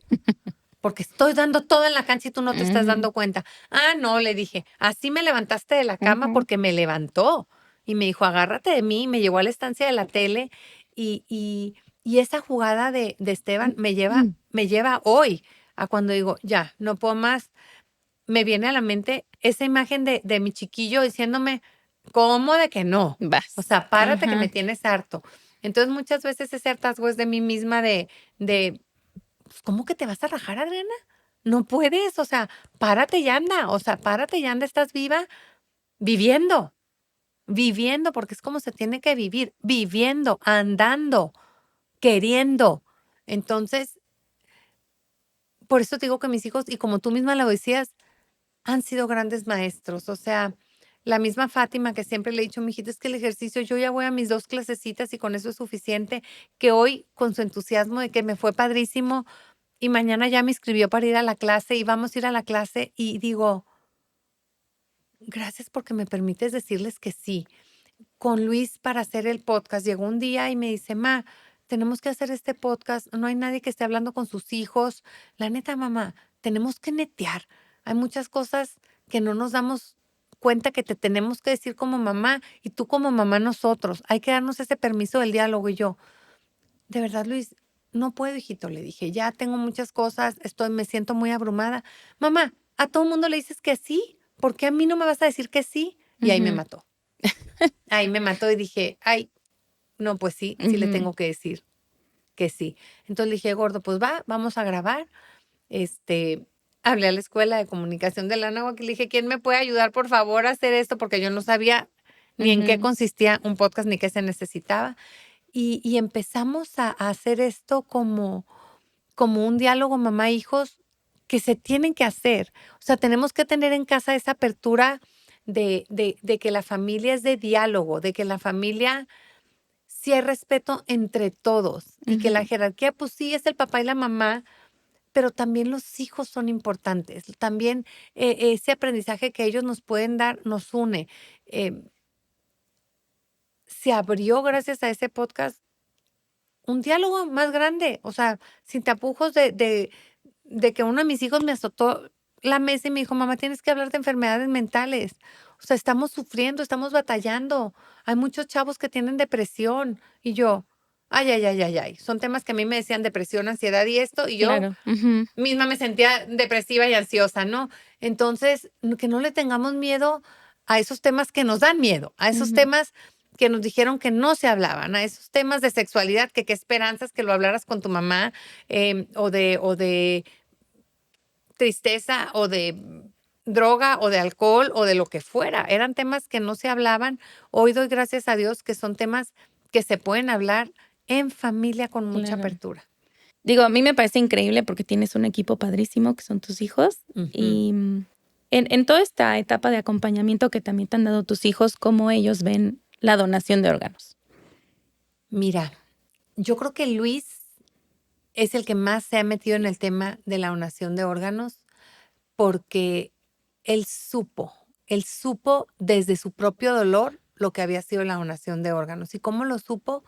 porque estoy dando todo en la cancha y tú no te estás Ujú. dando cuenta. Ah, no, le dije, así me levantaste de la cama Ujú. porque me levantó. Y me dijo, agárrate de mí, me llevó a la estancia de la tele y, y, y esa jugada de Esteban me lleva hoy a cuando digo, ya, no puedo más. Me viene a la mente esa imagen de mi chiquillo diciéndome, ¿cómo de que no? O Vas. sea, párate que me Ajá. tienes harto. Entonces, muchas veces ese hartazgo es de mí misma de pues, ¿cómo que te vas a rajar, Adriana? No puedes, o sea, párate y anda, o sea, párate y anda, estás viva, viviendo, viviendo, porque es como se tiene que vivir, viviendo, andando, queriendo. Entonces, por eso te digo que mis hijos, y como tú misma lo decías, han sido grandes maestros. O sea, la misma Fátima que siempre le he dicho, mijita, es que el ejercicio, yo ya voy a mis 2 clasecitas y con eso es suficiente, que hoy con su entusiasmo de que me fue padrísimo y mañana ya me inscribió para ir a la clase y vamos a ir a la clase y digo, gracias porque me permites decirles que sí. Con Luis para hacer el podcast, llegó un día y me dice, ma, tenemos que hacer este podcast, no hay nadie que esté hablando con sus hijos. La neta, mamá, tenemos que netear. Hay muchas cosas que no nos damos cuenta que te tenemos que decir como mamá y tú como mamá nosotros. Hay que darnos ese permiso del diálogo y yo. De verdad, Luis, no puedo, hijito, le dije, ya tengo muchas cosas, me siento muy abrumada. Mamá, a todo el mundo le dices que sí, ¿por qué a mí no me vas a decir que sí? Y ahí me Ujú. mató. Ahí me mató y dije, ay, no, pues sí, sí le Ujú. tengo que decir que sí. Entonces le dije, gordo, pues vamos a grabar. Este, hablé a la escuela de comunicación de la Anáhuac y le dije, ¿quién me puede ayudar, por favor, a hacer esto? Porque yo no sabía ni en qué Ujú. consistía un podcast ni qué se necesitaba. Y empezamos a hacer esto como un diálogo mamá-hijos que se tienen que hacer. O sea, tenemos que tener en casa esa apertura de que la familia es de diálogo, de que la familia sí hay respeto entre todos y que la Ujú. jerarquía, pues sí, es el papá y la mamá, pero también los hijos son importantes. También ese aprendizaje que ellos nos pueden dar nos une. Eh, Se abrió gracias a ese podcast un diálogo más grande, o sea, sin tapujos de que uno de mis hijos me azotó la mesa y me dijo, mamá, tienes que hablar de enfermedades mentales. O sea, estamos sufriendo, estamos batallando. Hay muchos chavos que tienen depresión. Y yo, ay, ay, ay, ay, ay. Son temas que a mí me decían depresión, ansiedad y esto, y yo Claro. Ujú. misma me sentía depresiva y ansiosa, ¿no? Entonces, que no le tengamos miedo a esos temas que nos dan miedo, a esos Ujú. temas que nos dijeron que no se hablaban, a esos temas de sexualidad, que qué esperanzas que lo hablaras con tu mamá, o de tristeza, o de droga, o de alcohol, o de lo que fuera. Eran temas que no se hablaban. Hoy doy gracias a Dios que son temas que se pueden hablar en familia con mucha Claro. apertura. Digo, a mí me parece increíble porque tienes un equipo padrísimo que son tus hijos Ujú. y, en toda esta etapa de acompañamiento que también te han dado tus hijos, ¿cómo ellos ven la donación de órganos? Mira, yo creo que Luis es el que más se ha metido en el tema de la donación de órganos porque él supo desde su propio dolor lo que había sido la donación de órganos. ¿Y cómo lo supo?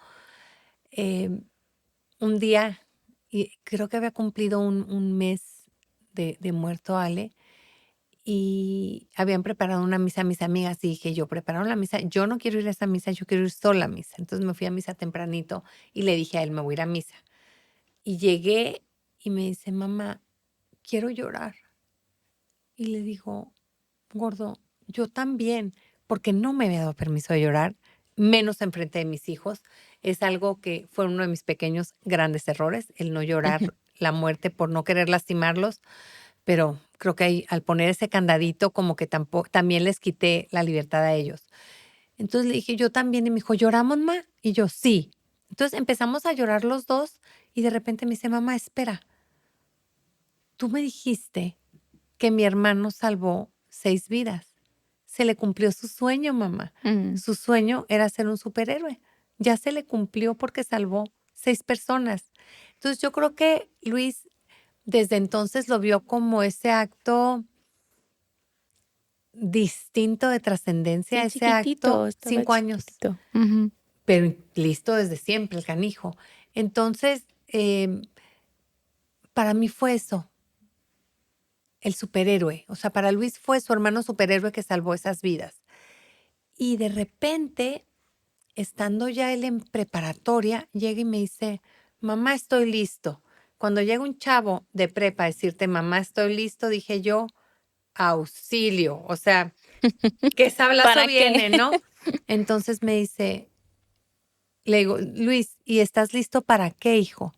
Em, un día, y creo que había cumplido un mes de muerto Ale, y habían preparado una misa a mis amigas y dije yo, prepararon la misa, yo no quiero ir a esa misa, yo quiero ir sola a misa. Entonces me fui a misa tempranito y le dije a él, me voy a ir a misa. Y llegué y me dice, mamá, quiero llorar. Y le digo, gordo, yo también, porque no me había dado permiso de llorar, menos enfrente de mis hijos. Es algo que fue uno de mis pequeños grandes errores, el no llorar Ujú. la muerte por no querer lastimarlos, pero creo que ahí, al poner ese candadito, como que tampoco, también les quité la libertad a ellos. Entonces le dije, yo también, y me dijo, ¿lloramos, ma? Y yo, sí. Entonces empezamos a llorar los dos y de repente me dice, mamá, espera, tú me dijiste que mi hermano salvó 6 vidas. Se le cumplió su sueño, mamá. Mm, Su sueño era ser un superhéroe. Ya se le cumplió porque salvó 6 personas. Entonces yo creo que Luis desde entonces lo vio como ese acto distinto de trascendencia, sí, ese acto, chiquitito, estaba 5 años, chiquitito. Ujú. pero listo desde siempre, el canijo. Entonces, para mí fue eso, el superhéroe. O sea, para Luis fue su hermano superhéroe que salvó esas vidas. Y de repente, estando ya él en preparatoria, llega y me dice, mamá, estoy listo. Cuando llega un chavo de prepa a decirte, mamá, estoy listo, dije yo, auxilio. O sea, qué sablazo ¿Para qué? viene, ¿no? Entonces me dice, le digo, Luis, ¿y estás listo para qué, hijo?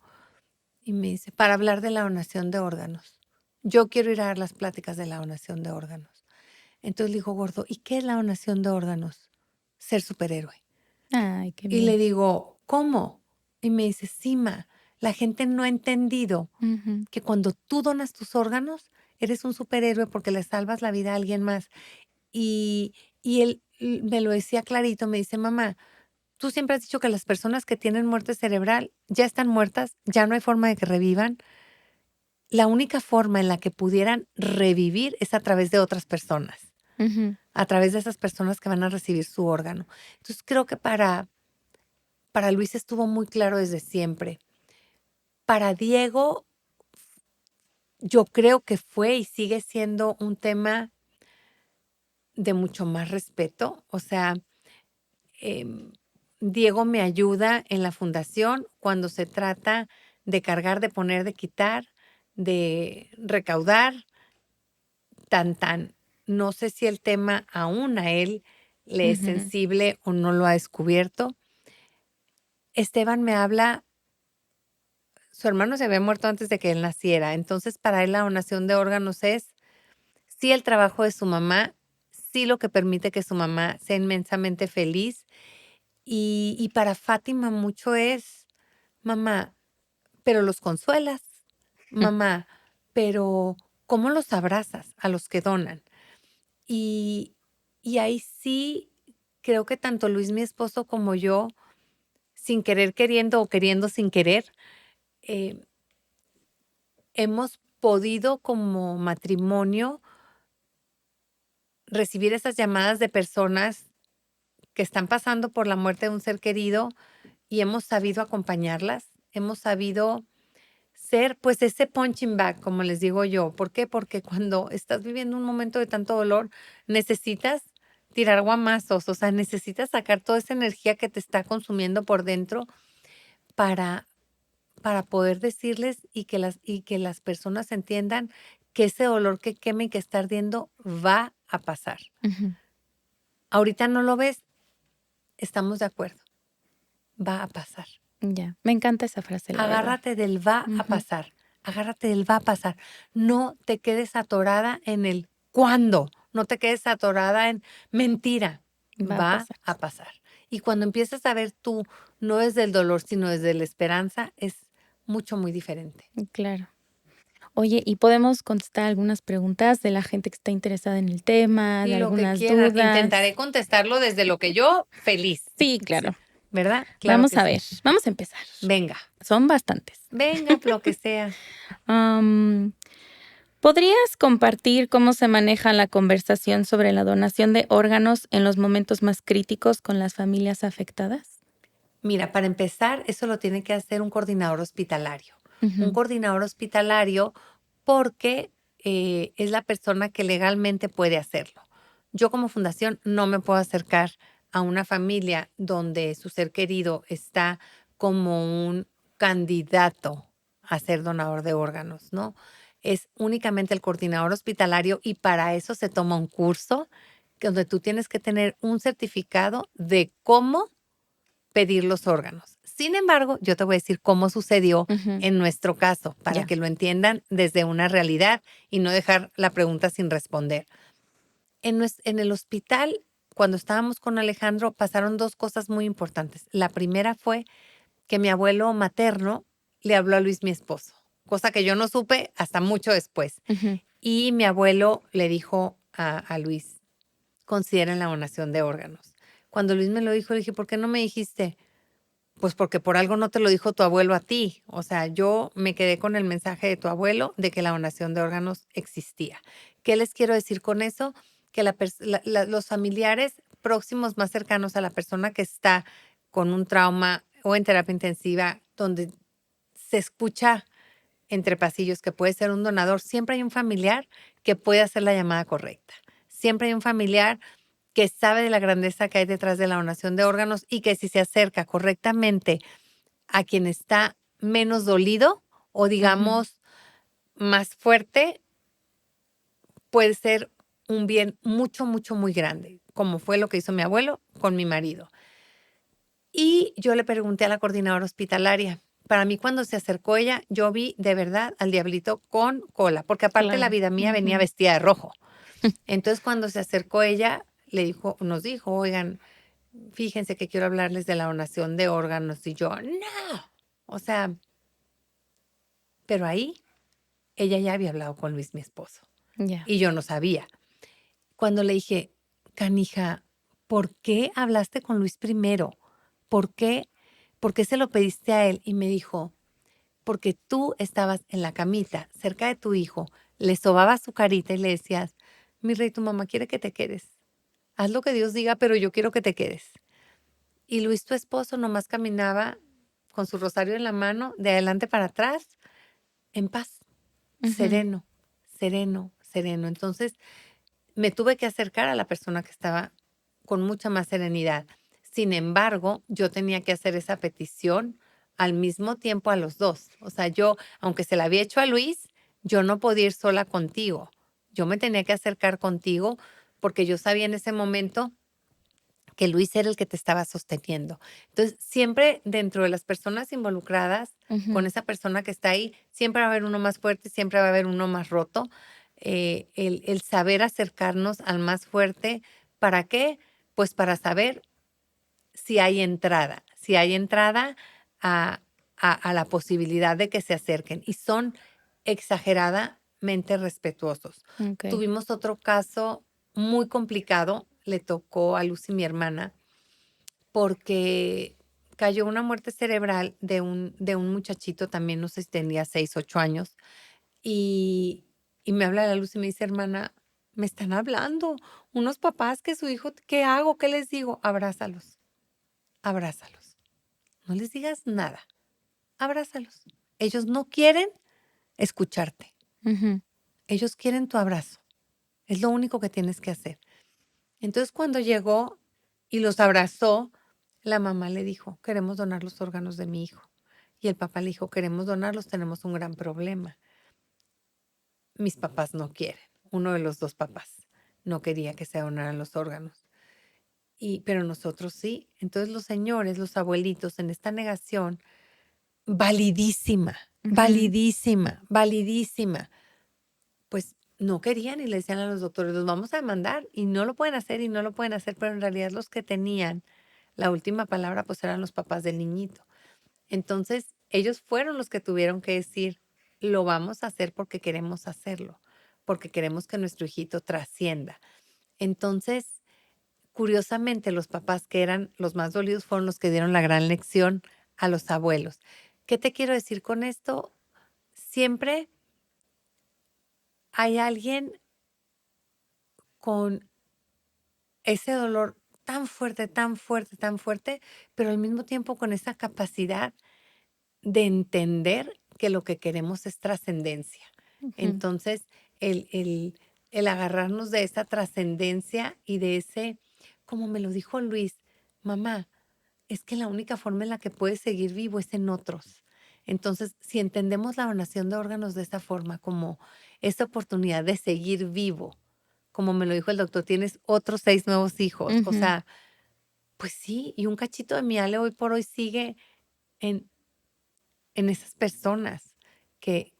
Y me dice, para hablar de la donación de órganos. Yo quiero ir a dar las pláticas de la donación de órganos. Entonces le digo, gordo, ¿y qué es la donación de órganos? Ser superhéroe. Ay, qué Y le bien. digo, ¿cómo? Y me dice, sí, ma, la gente no ha entendido Ujú. que cuando tú donas tus órganos, eres un superhéroe porque le salvas la vida a alguien más. Y, y él me lo decía clarito, me dice, mamá, tú siempre has dicho que las personas que tienen muerte cerebral ya están muertas, ya no hay forma de que revivan. La única forma en la que pudieran revivir es a través de otras personas, Ujú. a través de esas personas que van a recibir su órgano. Entonces creo que para Luis estuvo muy claro desde siempre. Para Diego, yo creo que fue y sigue siendo un tema de mucho más respeto. O sea, em, Diego me ayuda en la fundación cuando se trata de cargar, de poner, de quitar, de recaudar, tan, tan. No sé si el tema aún a él le es Ujú. sensible o no lo ha descubierto. Esteban me habla, su hermano se había muerto antes de que él naciera, entonces para él la donación de órganos es sí el trabajo de su mamá, sí lo que permite que su mamá sea inmensamente feliz. Y para Fátima mucho es, mamá, pero los consuelas, mamá, pero ¿cómo los abrazas a los que donan? Y, y ahí sí creo que tanto Luis, mi esposo, como yo, sin querer queriendo o queriendo sin querer, eh, hemos podido como matrimonio recibir esas llamadas de personas que están pasando por la muerte de un ser querido y hemos sabido acompañarlas, hemos sabido ser, pues, ese punching bag, como les digo yo. ¿Por qué? Porque cuando estás viviendo un momento de tanto dolor, necesitas tirar guamazos, o sea, necesitas sacar toda esa energía que te está consumiendo por dentro para poder decirles y que las personas entiendan que ese dolor que quema y que está ardiendo va a pasar. Ujú. Ahorita no lo ves, estamos de acuerdo, va a pasar. Ya, me encanta esa frase, la verdad. Agárrate del va a Ujú. pasar, agárrate del va a pasar. No te quedes atorada en el cuándo, no te quedes atorada en mentira, Va a va pasar. a pasar. Y cuando empiezas a ver tú, no desde el dolor, sino desde la esperanza, es mucho, muy diferente. Claro. Oye, ¿y podemos contestar algunas preguntas de la gente que está interesada en el tema, de Lo que algunas quieran, dudas? intentaré contestarlo desde lo que yo feliz. Sí, Sí, claro. ¿verdad? Claro Vamos que a ver, sí. vamos a empezar. Venga, Son bastantes. venga, lo que sea. Am, ¿Podrías compartir cómo se maneja la conversación sobre la donación de órganos en los momentos más críticos con las familias afectadas? Mira, para empezar, eso lo tiene que hacer un coordinador hospitalario. Un Ujú. coordinador hospitalario porque es la persona que legalmente puede hacerlo. Yo como fundación no me puedo acercar a una familia donde su ser querido está como un candidato a ser donador de órganos, ¿no? Es únicamente el coordinador hospitalario y para eso se toma un curso donde tú tienes que tener un certificado de cómo pedir los órganos. Sin embargo, yo te voy a decir cómo sucedió Ujú. en nuestro caso, para Ya. que lo entiendan desde una realidad y no dejar la pregunta sin responder. En el hospital, cuando estábamos con Alejandro, pasaron dos cosas muy importantes. La primera fue que mi abuelo materno le habló a Luis, mi esposo, cosa que yo no supe hasta mucho después. Ujú. Y mi abuelo le dijo a Luis, consideren la donación de órganos. Cuando Luis me lo dijo, le dije, ¿por qué no me dijiste? Pues porque por algo no te lo dijo tu abuelo a ti. O sea, yo me quedé con el mensaje de tu abuelo de que la donación de órganos existía. ¿Qué les quiero decir con eso? Que los familiares próximos más cercanos a la persona que está con un trauma o en terapia intensiva, donde se escucha entre pasillos que puede ser un donador, siempre hay un familiar que puede hacer la llamada correcta. Siempre hay un familiar que sabe de la grandeza que hay detrás de la donación de órganos y que si se acerca correctamente a quien está menos dolido o Ujú. digamos más fuerte, puede ser un bien mucho, mucho, muy grande, como fue lo que hizo mi abuelo con mi marido. Y yo le pregunté a la coordinadora hospitalaria. Para mí, cuando se acercó ella, yo vi de verdad al diablito con cola, porque aparte la Claro. vida mía venía Ujú. vestida de rojo. Entonces, cuando se acercó ella, nos dijo, oigan, fíjense que quiero hablarles de la donación de órganos. Y yo, no. O sea, pero ahí ella ya había hablado con Luis, mi esposo, Ya. y yo no sabía. Cuando le dije, canija, ¿por qué hablaste con Luis primero? ¿Por qué? ¿Por qué se lo pediste a él? Y me dijo, porque tú estabas en la camita cerca de tu hijo, le sobabas su carita y le decías, mi rey, tu mamá quiere que te quedes. Haz lo que Dios diga, pero yo quiero que te quedes. Y Luis, tu esposo, nomás caminaba con su rosario en la mano, de adelante para atrás, en paz, Ujú. sereno, sereno, sereno. Entonces, me tuve que acercar a la persona que estaba con mucha más serenidad. Sin embargo, yo tenía que hacer esa petición al mismo tiempo a los dos. O sea, yo, aunque se la había hecho a Luis, yo no podía ir sola contigo. Yo me tenía que acercar contigo porque yo sabía en ese momento que Luis era el que te estaba sosteniendo. Entonces, siempre dentro de las personas involucradas, con Ujú. esa persona que está ahí, siempre va a haber uno más fuerte, siempre va a haber uno más roto. El saber acercarnos al más fuerte, ¿para qué? Pues para saber si hay entrada a, a la posibilidad de que se acerquen y son exageradamente respetuosos. Okey. Tuvimos otro caso muy complicado, le tocó a Lucy, mi hermana, porque cayó una muerte cerebral de un muchachito también, no sé si tenía 6 8 años, y me habla la Luz y me dice: "Hermana, me están hablando unos papás que su hijo, ¿qué hago? ¿Qué les digo?". Abrázalos, abrázalos. No les digas nada, abrázalos. Ellos no quieren escucharte, Ujú. ellos quieren tu abrazo. Es lo único que tienes que hacer. Entonces, cuando llegó y los abrazó, la mamá le dijo: "Queremos donar los órganos de mi hijo". Y el papá le dijo: "Queremos donarlos, tenemos un gran problema. Mis papás no quieren". Uno de los 2 papás no quería que se donaran los órganos, pero nosotros sí. Entonces, los señores, los abuelitos, en esta negación validísima, Ujú. validísima, validísima, pues, no querían y le decían a los doctores: "Los vamos a demandar", y no lo pueden hacer, y no lo pueden hacer, pero en realidad los que tenían la última palabra, pues, eran los papás del niñito. Entonces, ellos fueron los que tuvieron que decir: "Lo vamos a hacer porque queremos hacerlo, porque queremos que nuestro hijito trascienda". Entonces, curiosamente, los papás que eran los más dolidos fueron los que dieron la gran lección a los abuelos. ¿Qué te quiero decir con esto? Siempre hay alguien con ese dolor tan fuerte, tan fuerte, tan fuerte, pero al mismo tiempo con esa capacidad de entender que lo que queremos es trascendencia. Ujú. Entonces, el agarrarnos de esa trascendencia y de ese, como me lo dijo Luis, mamá, es que la única forma en la que puedes seguir vivo es en otros. Entonces, si entendemos la donación de órganos de esta forma, como esta oportunidad de seguir vivo, como me lo dijo el doctor, tienes otros 6 nuevos hijos. O Ujú. sea, pues sí, y un cachito de mi Ale hoy por hoy sigue en, en esas personas que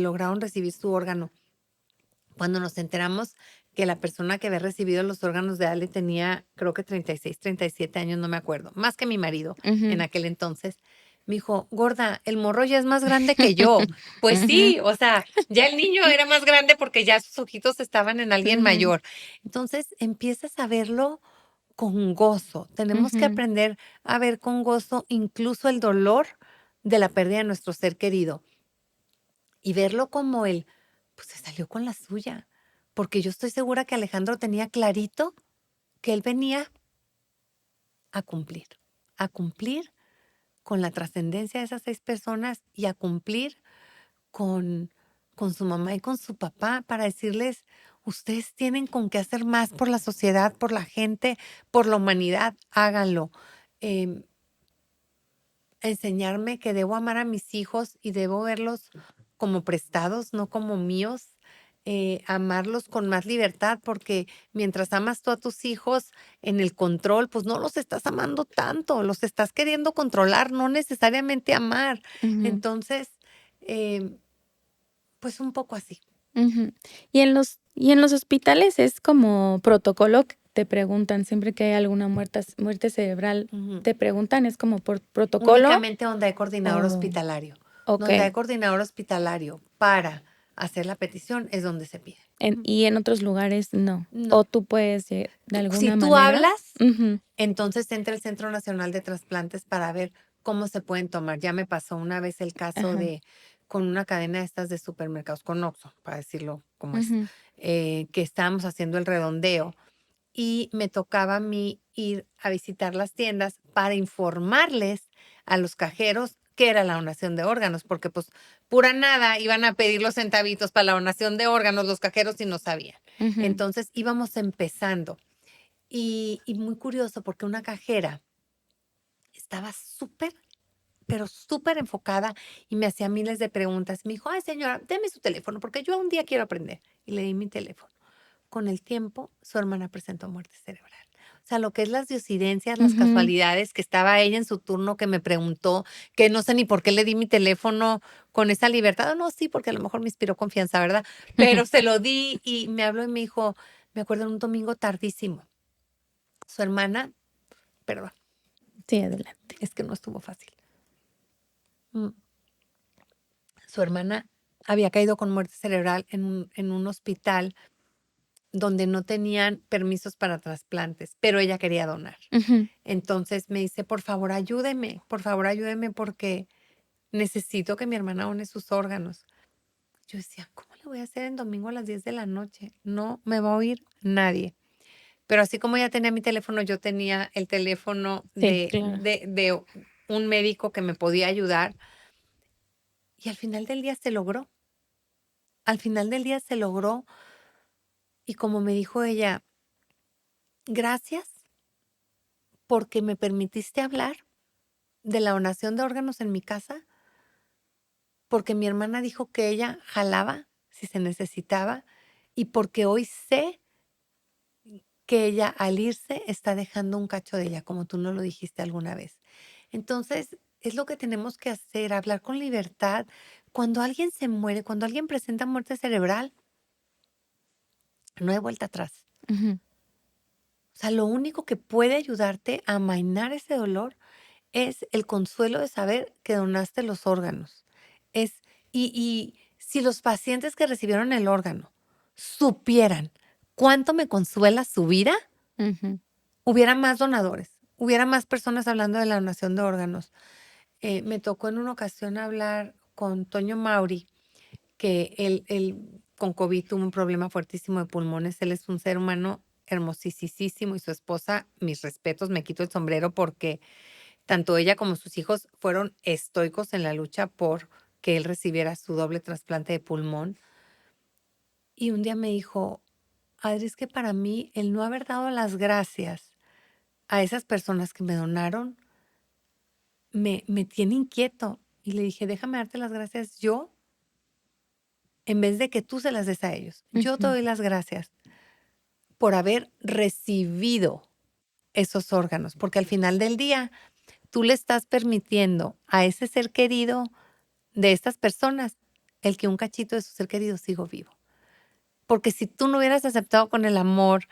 lograron recibir su órgano. Cuando nos enteramos que la persona que había recibido los órganos de Ale tenía, creo que 36, 37 años, no me acuerdo, más que mi marido en Ujú. aquel entonces, me dijo, gorda, el morro ya es más grande que yo. Pues Ujú. sí, o sea, ya el niño era más grande porque ya sus ojitos estaban en alguien Ujú. mayor. Entonces empiezas a verlo con gozo. Tenemos que Ujú. aprender a ver con gozo incluso el dolor de la pérdida de nuestro ser querido y verlo como él, pues se salió con la suya, porque yo estoy segura que Alejandro tenía clarito que él venía a cumplir con la trascendencia de esas 6 personas y a cumplir con, con su mamá y con su papá para decirles, ustedes tienen con qué hacer más por la sociedad, por la gente, por la humanidad, háganlo. Em, Enseñarme que debo amar a mis hijos y debo verlos como prestados, no como míos. Amarlos con más libertad, porque mientras amas tú a tus hijos en el control, pues no los estás amando tanto, los estás queriendo controlar, no necesariamente amar. Ujú. Entonces, em, pues un poco así. Ujú. Y en los hospitales es como protocolo que te preguntan siempre que hay alguna muerte cerebral, Ujú. te preguntan, ¿es como por protocolo? Únicamente donde hay coordinador Oh, hospitalario. Donde hay okey. coordinador hospitalario para hacer la petición es donde se pide. Ujú. Y en otros lugares no, No. o tú puedes, de Si alguna tú manera. hablas, Ujú. entonces entra el Centro Nacional de Trasplantes para ver cómo se pueden tomar. Ya me pasó una vez el caso Ajá. de con una cadena de estas de supermercados, con Oxxo, para decirlo como es, Ujú. que estábamos haciendo el redondeo y me tocaba a mí ir a visitar las tiendas para informarles a los cajeros qué era la donación de órganos, porque pues pura nada iban a pedir los centavitos para la donación de órganos los cajeros y no sabían. Ujú. Entonces íbamos empezando y muy curioso porque una cajera estaba súper, pero súper enfocada y me hacía miles de preguntas. Me dijo, ay señora, deme su teléfono porque yo un día quiero aprender. Y le di mi teléfono. Con el tiempo, su hermana presentó muerte cerebral. O sea, lo que es las diosidencias, las Ujú. casualidades, que estaba ella en su turno, que me preguntó, que no sé ni por qué le di mi teléfono con esa libertad. No, sí, porque a lo mejor me inspiró confianza, ¿verdad? Pero se lo di y me habló y me dijo, me acuerdo en un domingo tardísimo, su hermana, perdón, Sí, adelante. es que no estuvo fácil. Mm, Su hermana había caído con muerte cerebral en un hospital donde no tenían permisos para trasplantes, pero ella quería donar. Ujú. Entonces me dice, por favor ayúdeme porque necesito que mi hermana done sus órganos. Yo decía, ¿cómo le voy a hacer en domingo a las 10 de la noche? No me va a oír nadie. Pero así como ella tenía mi teléfono, yo tenía el teléfono Sí, de, claro. de, de un médico que me podía ayudar. Y al final del día se logró. Al final del día se logró. Y como me dijo ella, gracias porque me permitiste hablar de la donación de órganos en mi casa, porque mi hermana dijo que ella jalaba si se necesitaba y porque hoy sé que ella al irse está dejando un cacho de ella, como tú no lo dijiste alguna vez. Entonces, es lo que tenemos que hacer, hablar con libertad. Cuando alguien se muere, cuando alguien presenta muerte cerebral, no hay vuelta atrás. Ujú. O sea, lo único que puede ayudarte a amainar ese dolor es el consuelo de saber que donaste los órganos. Es, y si los pacientes que recibieron el órgano supieran cuánto me consuela su vida, Ujú. hubiera más donadores, hubiera más personas hablando de la donación de órganos. Me tocó en una ocasión hablar con Toño Mauri, que él con COVID tuvo un problema fuertísimo de pulmones. Él es un ser humano hermosísimo y su esposa, mis respetos, me quito el sombrero porque tanto ella como sus hijos fueron estoicos en la lucha por que él recibiera su doble trasplante de pulmón. Y un día me dijo, Adri, es que para mí el no haber dado las gracias a esas personas que me donaron me tiene inquieto. Y le dije, déjame darte las gracias yo en vez de que tú se las des a ellos. Yo te Ujú. doy las gracias por haber recibido esos órganos, porque al final del día tú le estás permitiendo a ese ser querido de estas personas el que un cachito de su ser querido siga vivo. Porque si tú no hubieras aceptado con el amor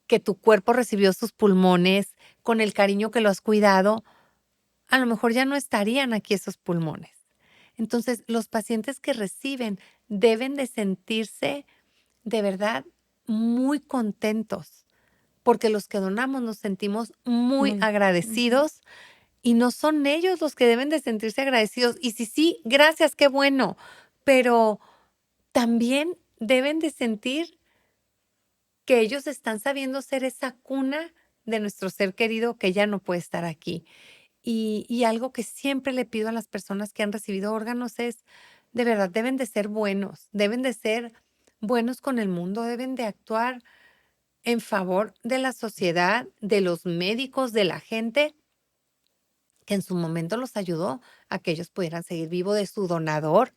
que tu cuerpo recibió sus pulmones, con el cariño que lo has cuidado, a lo mejor ya no estarían aquí esos pulmones. Entonces, los pacientes que reciben deben de sentirse de verdad muy contentos, porque los que donamos nos sentimos muy Muy. Ujú. agradecidos y no son ellos los que deben de sentirse agradecidos. Y si sí, gracias, qué bueno, pero también deben de sentir que ellos están sabiendo ser esa cuna de nuestro ser querido que ya no puede estar aquí. Y algo que siempre le pido a las personas que han recibido órganos es, de verdad, deben de ser buenos con el mundo, deben de actuar en favor de la sociedad, de los médicos, de la gente que en su momento los ayudó a que ellos pudieran seguir vivo, de su donador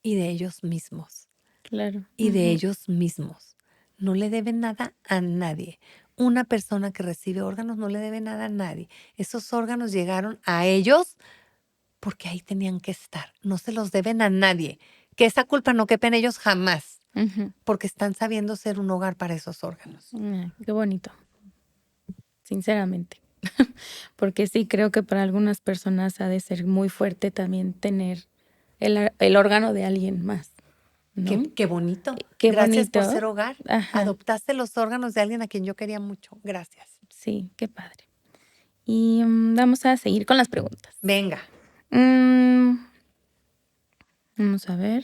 y de ellos mismos. Claro. Y de ellos mismos. No le deben nada a nadie. Una persona que recibe órganos no le debe nada a nadie. Esos órganos llegaron a ellos porque ahí tenían que estar. No se los deben a nadie. Que esa culpa no quepa en ellos jamás, Ujú. porque están sabiendo ser un hogar para esos órganos. Qué bonito, sinceramente. Porque sí creo que para algunas personas ha de ser muy fuerte también tener el órgano de alguien más, Qué, ¿no? qué bonito. Qué Gracias por bonito. ser hogar. Ajá, Adoptaste los órganos de alguien a quien yo quería mucho. Gracias. sí, qué padre. Y vamos a seguir con las preguntas. Venga. Mm, Vamos a ver.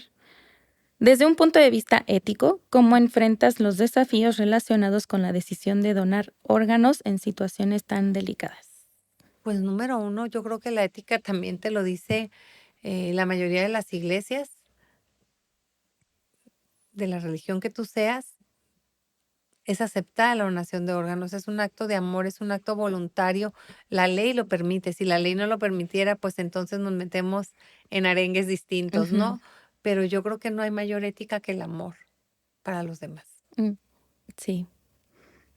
Desde un punto de vista ético, ¿cómo enfrentas los desafíos relacionados con la decisión de donar órganos en situaciones tan delicadas? Pues número uno, yo creo que la ética también te lo dice la mayoría de las iglesias, de la religión que tú seas, es aceptar la donación de órganos, es un acto de amor, es un acto voluntario. La ley lo permite. Si la ley no lo permitiera, pues entonces nos metemos en arengues distintos, Ujú. ¿no? Pero yo creo que no hay mayor ética que el amor para los demás. Mm, sí,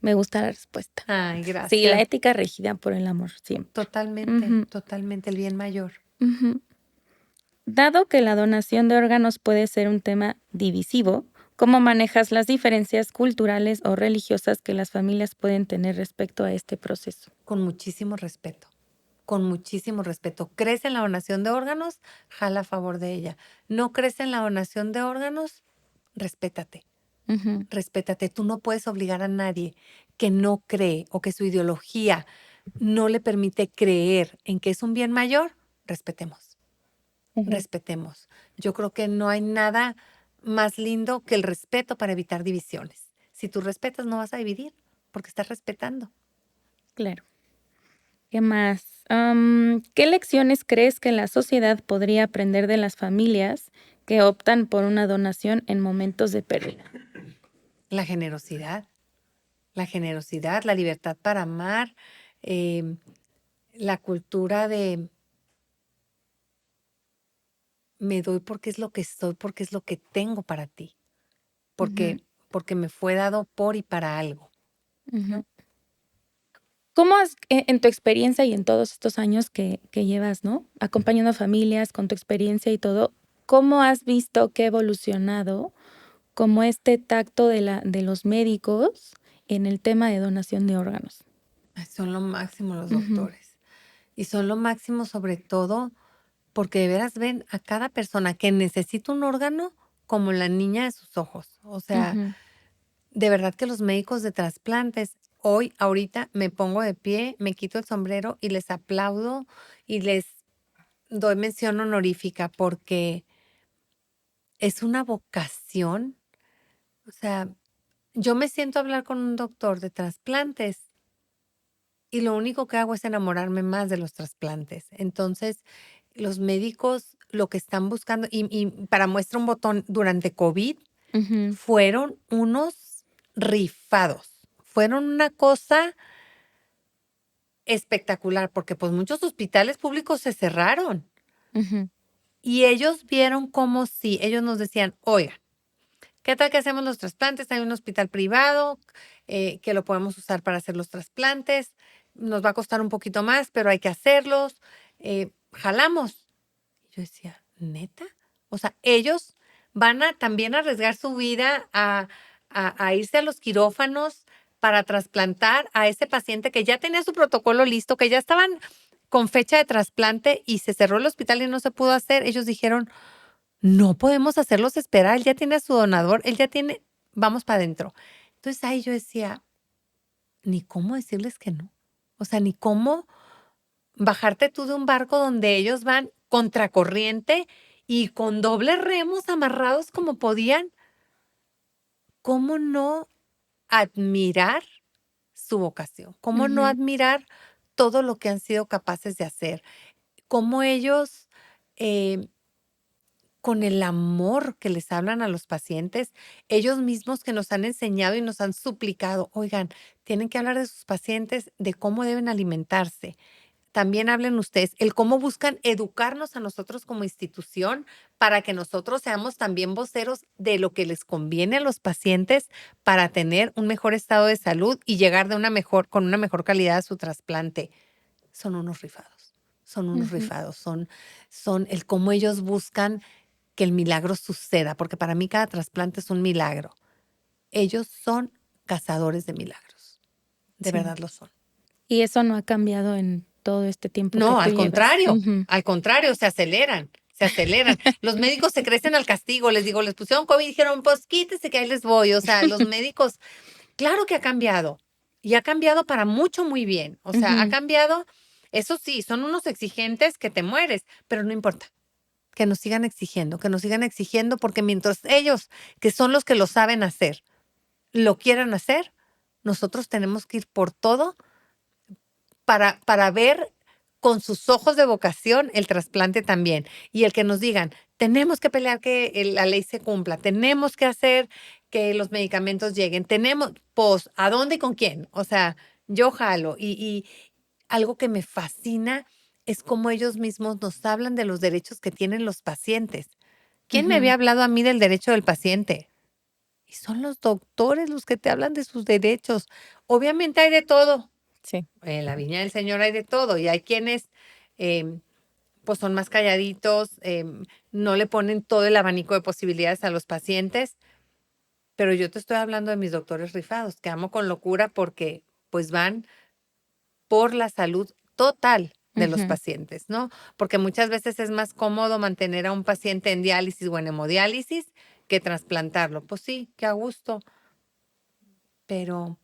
me gusta la respuesta. Ay, Sí, la gracias. ética regida por el amor siempre. Totalmente, Ujú, totalmente el bien mayor. ujú. Dado que la donación de órganos puede ser un tema divisivo, ¿cómo manejas las diferencias culturales o religiosas que las familias pueden tener respecto a este proceso? Con muchísimo respeto. Con muchísimo respeto. ¿Crees en la donación de órganos? Jala a favor de ella. ¿No crees en la donación de órganos? Respétate. Ujú, Respétate. Tú no puedes obligar a nadie que no cree o que su ideología no le permite creer en que es un bien mayor. Respetemos. ujú. Respetemos. Yo creo que no hay nada más lindo que el respeto para evitar divisiones. Si tú respetas, no vas a dividir porque estás respetando. Claro. ¿Qué más? ¿Qué lecciones crees que la sociedad podría aprender de las familias que optan por una donación en momentos de pérdida? La generosidad, la libertad para amar, la cultura de me doy porque es lo que soy, porque es lo que tengo para ti, Ujú, porque me fue dado por y para algo. ujú. ¿Cómo en tu experiencia y en todos estos años que llevas, ¿no? Acompañando a familias con tu experiencia y todo, ¿cómo has visto que ha evolucionado como este tacto de los médicos en el tema de donación de órganos? Ay, son lo máximo los Ujú, doctores. Y son lo máximo sobre todo porque de veras ven a cada persona que necesita un órgano como la niña de sus ojos. O sea, ujú, de verdad que los médicos de trasplantes, hoy, ahorita, me pongo de pie, me quito el sombrero y les aplaudo y les doy mención honorífica porque es una vocación. O sea, yo me siento a hablar con un doctor de trasplantes y lo único que hago es enamorarme más de los trasplantes. Entonces, los médicos lo que están buscando, y para muestra un botón, durante COVID, Ujú, fueron unos rifados. Fueron una cosa espectacular, porque pues muchos hospitales públicos se cerraron ujú, y ellos vieron como si ellos nos decían, oigan, ¿qué tal que hacemos los trasplantes? Hay un hospital privado que lo podemos usar para hacer los trasplantes. Nos va a costar un poquito más, pero hay que hacerlos. Jalamos. Y yo decía, ¿neta? O sea, ellos van a también arriesgar su vida a irse a los quirófanos para trasplantar a ese paciente que ya tenía su protocolo listo, que ya estaban con fecha de trasplante y se cerró el hospital y no se pudo hacer. Ellos dijeron, no podemos hacerlos esperar, él ya tiene a su donador, él ya tiene, vamos para adentro. Entonces ahí yo decía, ni cómo decirles que no. O sea, ni cómo bajarte tú de un barco donde ellos van contracorriente y con dobles remos amarrados como podían. ¿Cómo no admirar su vocación? ¿Cómo no ujú, admirar todo lo que han sido capaces de hacer? ¿Cómo ellos, eh, con el amor que les hablan a los pacientes, ellos mismos que nos han enseñado y nos han suplicado, oigan, tienen que hablar de sus pacientes, de cómo deben alimentarse? También hablen ustedes, el cómo buscan educarnos a nosotros como institución para que nosotros seamos también voceros de lo que les conviene a los pacientes para tener un mejor estado de salud y llegar con una mejor calidad a su trasplante. Son unos rifados, son unos ujú. rifados, son el cómo ellos buscan que el milagro suceda, porque para mí cada trasplante es un milagro. Ellos son cazadores de milagros, de Sí. verdad lo son. Y eso no ha cambiado en todo este tiempo que No, tú llevas. Ujú. al contrario, se aceleran, se aceleran. Los médicos se crecen al castigo, les digo, les pusieron COVID y dijeron, pues quítese que ahí les voy. O sea, los médicos, claro que ha cambiado y ha cambiado para mucho muy bien. O sea, ha Ujú, cambiado, eso sí, son unos exigentes que te mueres, pero no importa, que nos sigan exigiendo porque mientras ellos, que son los que lo saben hacer, lo quieran hacer, nosotros tenemos que ir por todo para ver con sus ojos de vocación el trasplante también. Y el que nos digan, tenemos que pelear que la ley se cumpla, tenemos que hacer que los medicamentos lleguen, tenemos, pues, ¿a dónde y con quién? O sea, yo jalo. Y algo que me fascina es cómo ellos mismos nos hablan de los derechos que tienen los pacientes. ¿Quién me ujú. había hablado a mí del derecho del paciente? Y son los doctores los que te hablan de sus derechos. Obviamente hay de todo, Sí. en la viña del Señor hay de todo y hay quienes pues son más calladitos, no le ponen todo el abanico de posibilidades a los pacientes, pero yo te estoy hablando de mis doctores rifados, que amo con locura porque pues van por la salud total de los Ujú. pacientes, ¿no? Porque muchas veces es más cómodo mantener a un paciente en diálisis o en hemodiálisis que trasplantarlo. Pues sí, que a gusto, pero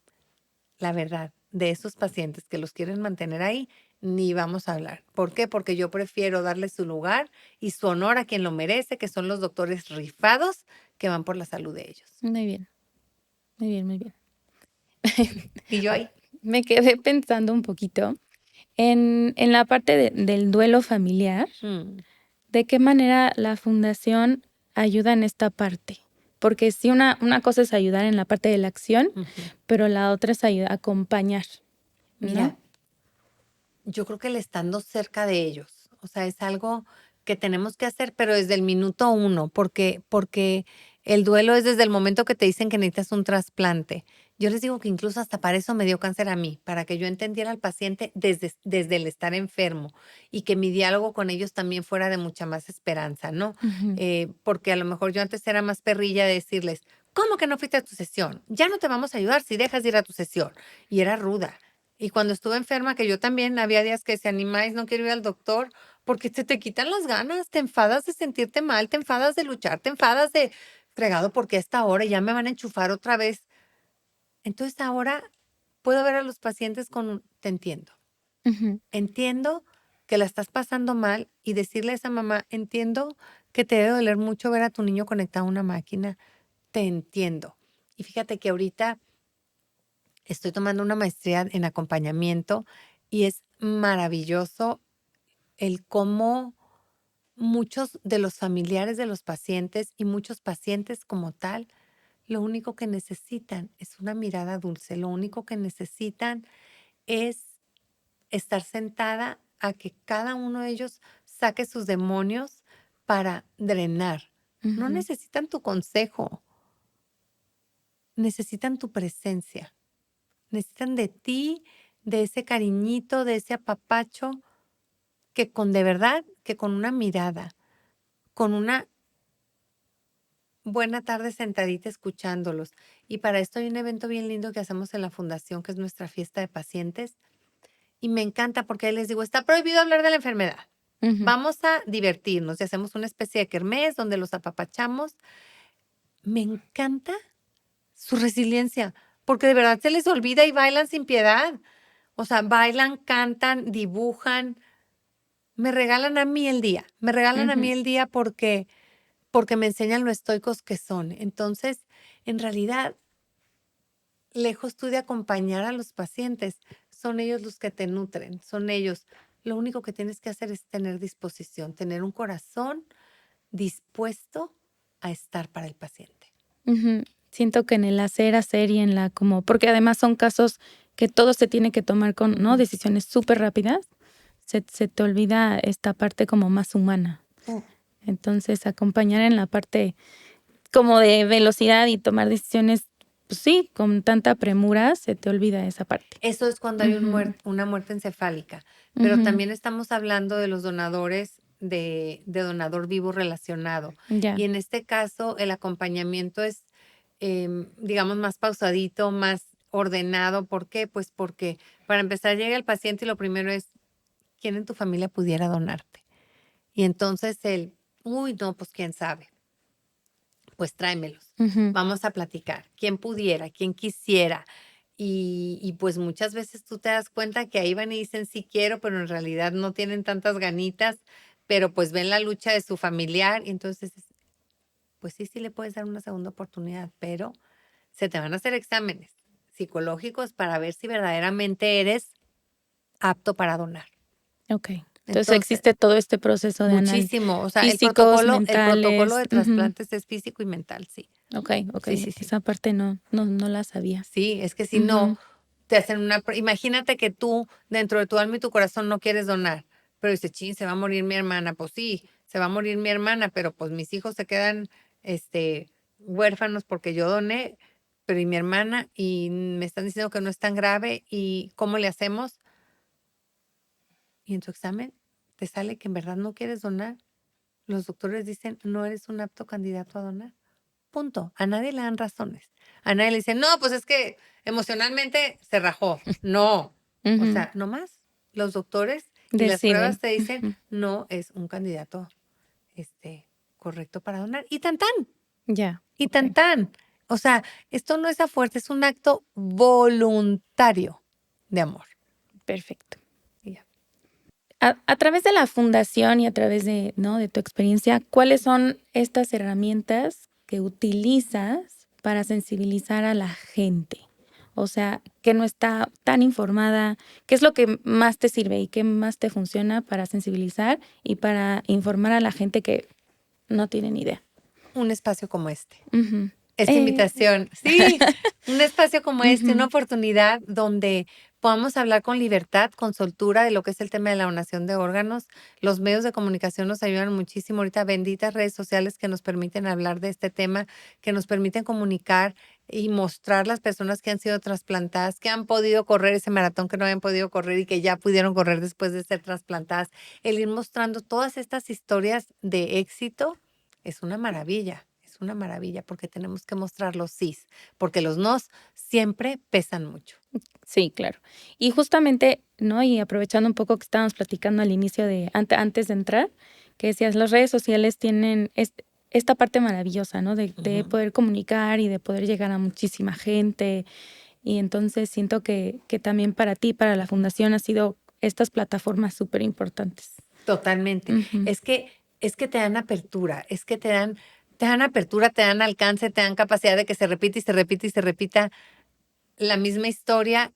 la verdad, de esos pacientes que los quieren mantener ahí, ni vamos a hablar. ¿Por qué? Porque yo prefiero darle su lugar y su honor a quien lo merece, que son los doctores rifados que van por la salud de ellos. Muy bien, muy bien, muy bien. Y yo Ah, ahí. me quedé pensando un poquito en la parte del duelo familiar. Mm, ¿De qué manera la fundación ayuda en esta parte? Porque sí, una cosa es ayudar en la parte de la acción, ujú. pero la otra es acompañar, ¿no? Mira, yo creo que el estando cerca de ellos, o sea, es algo que tenemos que hacer, pero desde el minuto uno, porque el duelo es desde el momento que te dicen que necesitas un trasplante. Yo les digo que incluso hasta para eso me dio cáncer a mí, para que yo entendiera al paciente desde el estar enfermo y que mi diálogo con ellos también fuera de mucha más esperanza, ¿no? Ujú, Porque a lo mejor yo antes era más perrilla de decirles, ¿cómo que no fuiste a tu sesión? Ya no te vamos a ayudar si dejas de ir a tu sesión. Y era ruda. Y cuando estuve enferma, que yo también había días que se animáis, no quiero ir al doctor, porque se te quitan las ganas, te enfadas de sentirte mal, te enfadas de luchar, te enfadas de fregado porque a esta hora ya me van a enchufar otra vez. Entonces ahora puedo ver a los pacientes te entiendo, ujú, entiendo que la estás pasando mal y decirle a esa mamá, entiendo que te debe doler mucho ver a tu niño conectado a una máquina, te entiendo. Y fíjate que ahorita estoy tomando una maestría en acompañamiento y es maravilloso el cómo muchos de los familiares de los pacientes y muchos pacientes como tal, lo único que necesitan es una mirada dulce, lo único que necesitan es estar sentada a que cada uno de ellos saque sus demonios para drenar. No Ujú. necesitan tu consejo, necesitan tu presencia, necesitan de ti, de ese cariñito, de ese apapacho, que con de verdad, que con una mirada, con una buena tarde sentadita escuchándolos. Y para esto hay un evento bien lindo que hacemos en la fundación, que es nuestra fiesta de pacientes. Y me encanta porque ahí les digo, está prohibido hablar de la enfermedad. Ujú. Vamos a divertirnos y hacemos una especie de kermés donde los apapachamos. Me encanta su resiliencia, porque de verdad se les olvida y bailan sin piedad. O sea, bailan, cantan, dibujan. Me regalan a mí el día. Me regalan a mí Ujú. el día porque me enseñan lo estoicos que son. Entonces, en realidad, lejos tú de acompañar a los pacientes, son ellos los que te nutren, son ellos. Lo único que tienes que hacer es tener disposición, tener un corazón dispuesto a estar para el paciente. Ujú. Siento que en el hacer y en la como porque además son casos que todo se tiene que tomar con, ¿no? Ujú. Decisiones superrápidas. Se te olvida esta parte como más humana. Mm. Entonces, acompañar en la parte como de velocidad y tomar decisiones, pues sí, con tanta premura, se te olvida esa parte. Eso es cuando hay Ujú. una muerte encefálica, pero Ujú. también estamos hablando de los donadores de donador vivo relacionado. Ya. Y en este caso, el acompañamiento es, digamos, más pausadito, más ordenado. ¿Por qué? Pues porque para empezar llega el paciente y lo primero es, ¿quién en tu familia pudiera donarte? Y entonces uy, no, pues quién sabe, pues tráemelos, Ujú. vamos a platicar, quién pudiera, quién quisiera. Y pues muchas veces tú te das cuenta que ahí van y dicen sí quiero, pero en realidad no tienen tantas ganitas, pero pues ven la lucha de su familiar y entonces, pues sí, sí le puedes dar una segunda oportunidad, pero se te van a hacer exámenes psicológicos para ver si verdaderamente eres apto para donar. Okey. Entonces, Entonces, existe todo este proceso de muchísimo, o sea, físicos, el protocolo mentales. de Ujú. trasplantes es físico y mental, sí. Okey, Sí, okey. sí, sí. Esa parte no la sabía. Sí, es que si no, Ujú. te hacen imagínate que tú, dentro de tu alma y tu corazón, no quieres donar, pero dices: "Chin, se va a morir mi hermana". Pues sí, se va a morir mi hermana, pero, pues, mis hijos se quedan, huérfanos porque yo doné, pero, ¿y mi hermana? Y me están diciendo que no es tan grave, ¿y cómo le hacemos? Y en tu examen te sale que en verdad no quieres donar. Los doctores dicen: "No eres un apto candidato a donar". Punto. A nadie le dan razones. A nadie le dicen: "No, pues es que emocionalmente se rajó". No. O Ujú. sea, no más. Los doctores y las pruebas Deciden. te dicen: Ujú. "No es un candidato, correcto para donar". Y tan tan, Ya. y tan Okey. tan. O sea, esto no es a fuerza, es un acto voluntario de amor. Perfecto. Y ya. A través de la fundación y a través de, ¿no?, de tu experiencia, ¿cuáles son estas herramientas que utilizas para sensibilizar a la gente? O sea, que no está tan informada, ¿qué es lo que más te sirve y qué más te funciona para sensibilizar y para informar a la gente que no tiene ni idea? Un espacio como este. Ujú. Esta invitación. Sí, un espacio como este, una Ujú. oportunidad donde podamos hablar con libertad, con soltura de lo que es el tema de la donación de órganos. Los medios de comunicación nos ayudan muchísimo. Ahorita benditas redes sociales que nos permiten hablar de este tema, que nos permiten comunicar y mostrar las personas que han sido trasplantadas, que han podido correr ese maratón que no habían podido correr y que ya pudieron correr después de ser trasplantadas. El ir mostrando todas estas historias de éxito es una maravilla porque tenemos que mostrar los sís, porque los nos siempre pesan mucho. Sí, claro. Y justamente, ¿no? Y aprovechando un poco que estábamos platicando al inicio de antes de entrar, que decías, las redes sociales tienen esta parte maravillosa, ¿no? De Ujú. poder comunicar y de poder llegar a muchísima gente. Y entonces siento que también para ti, para la fundación, ha sido estas plataformas súper importantes. Totalmente. Ujú. Es que te dan apertura, es que te dan apertura, te dan alcance, te dan capacidad de que se repite y se repite y se repita la misma historia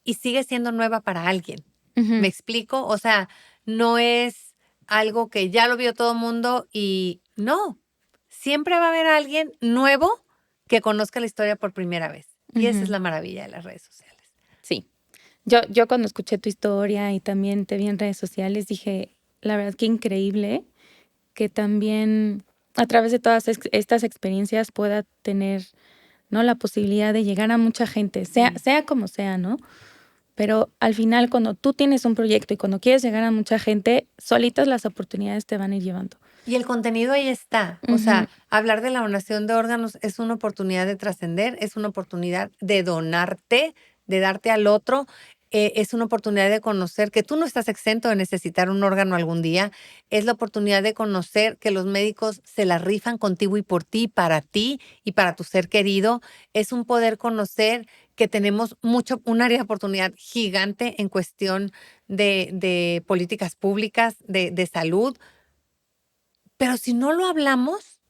y sigue siendo nueva para alguien. ¿Me Ujú. explico? O sea, no es algo que ya lo vio todo el mundo y no, siempre va a haber alguien nuevo que conozca la historia por primera vez. Y esa es la maravilla de las redes sociales. Sí. Yo cuando escuché tu historia y también te vi en redes sociales, dije, la verdad, qué increíble que también a través de todas estas experiencias pueda tener, ¿no? La posibilidad de llegar a mucha gente, sea como sea, ¿no? Pero al final, cuando tú tienes un proyecto y cuando quieres llegar a mucha gente, solitas las oportunidades te van a ir llevando. Y el contenido ahí está. O sea, hablar de la donación de órganos es una oportunidad de trascender, es una oportunidad de donarte, de darte al otro. Es una oportunidad de conocer que tú no estás exento de necesitar un órgano algún día. Es la oportunidad de conocer que los médicos se la rifan contigo y por ti y para tu ser querido. Es un poder conocer que tenemos un área de oportunidad gigante en cuestión de políticas públicas, de salud. Pero si no lo hablamos,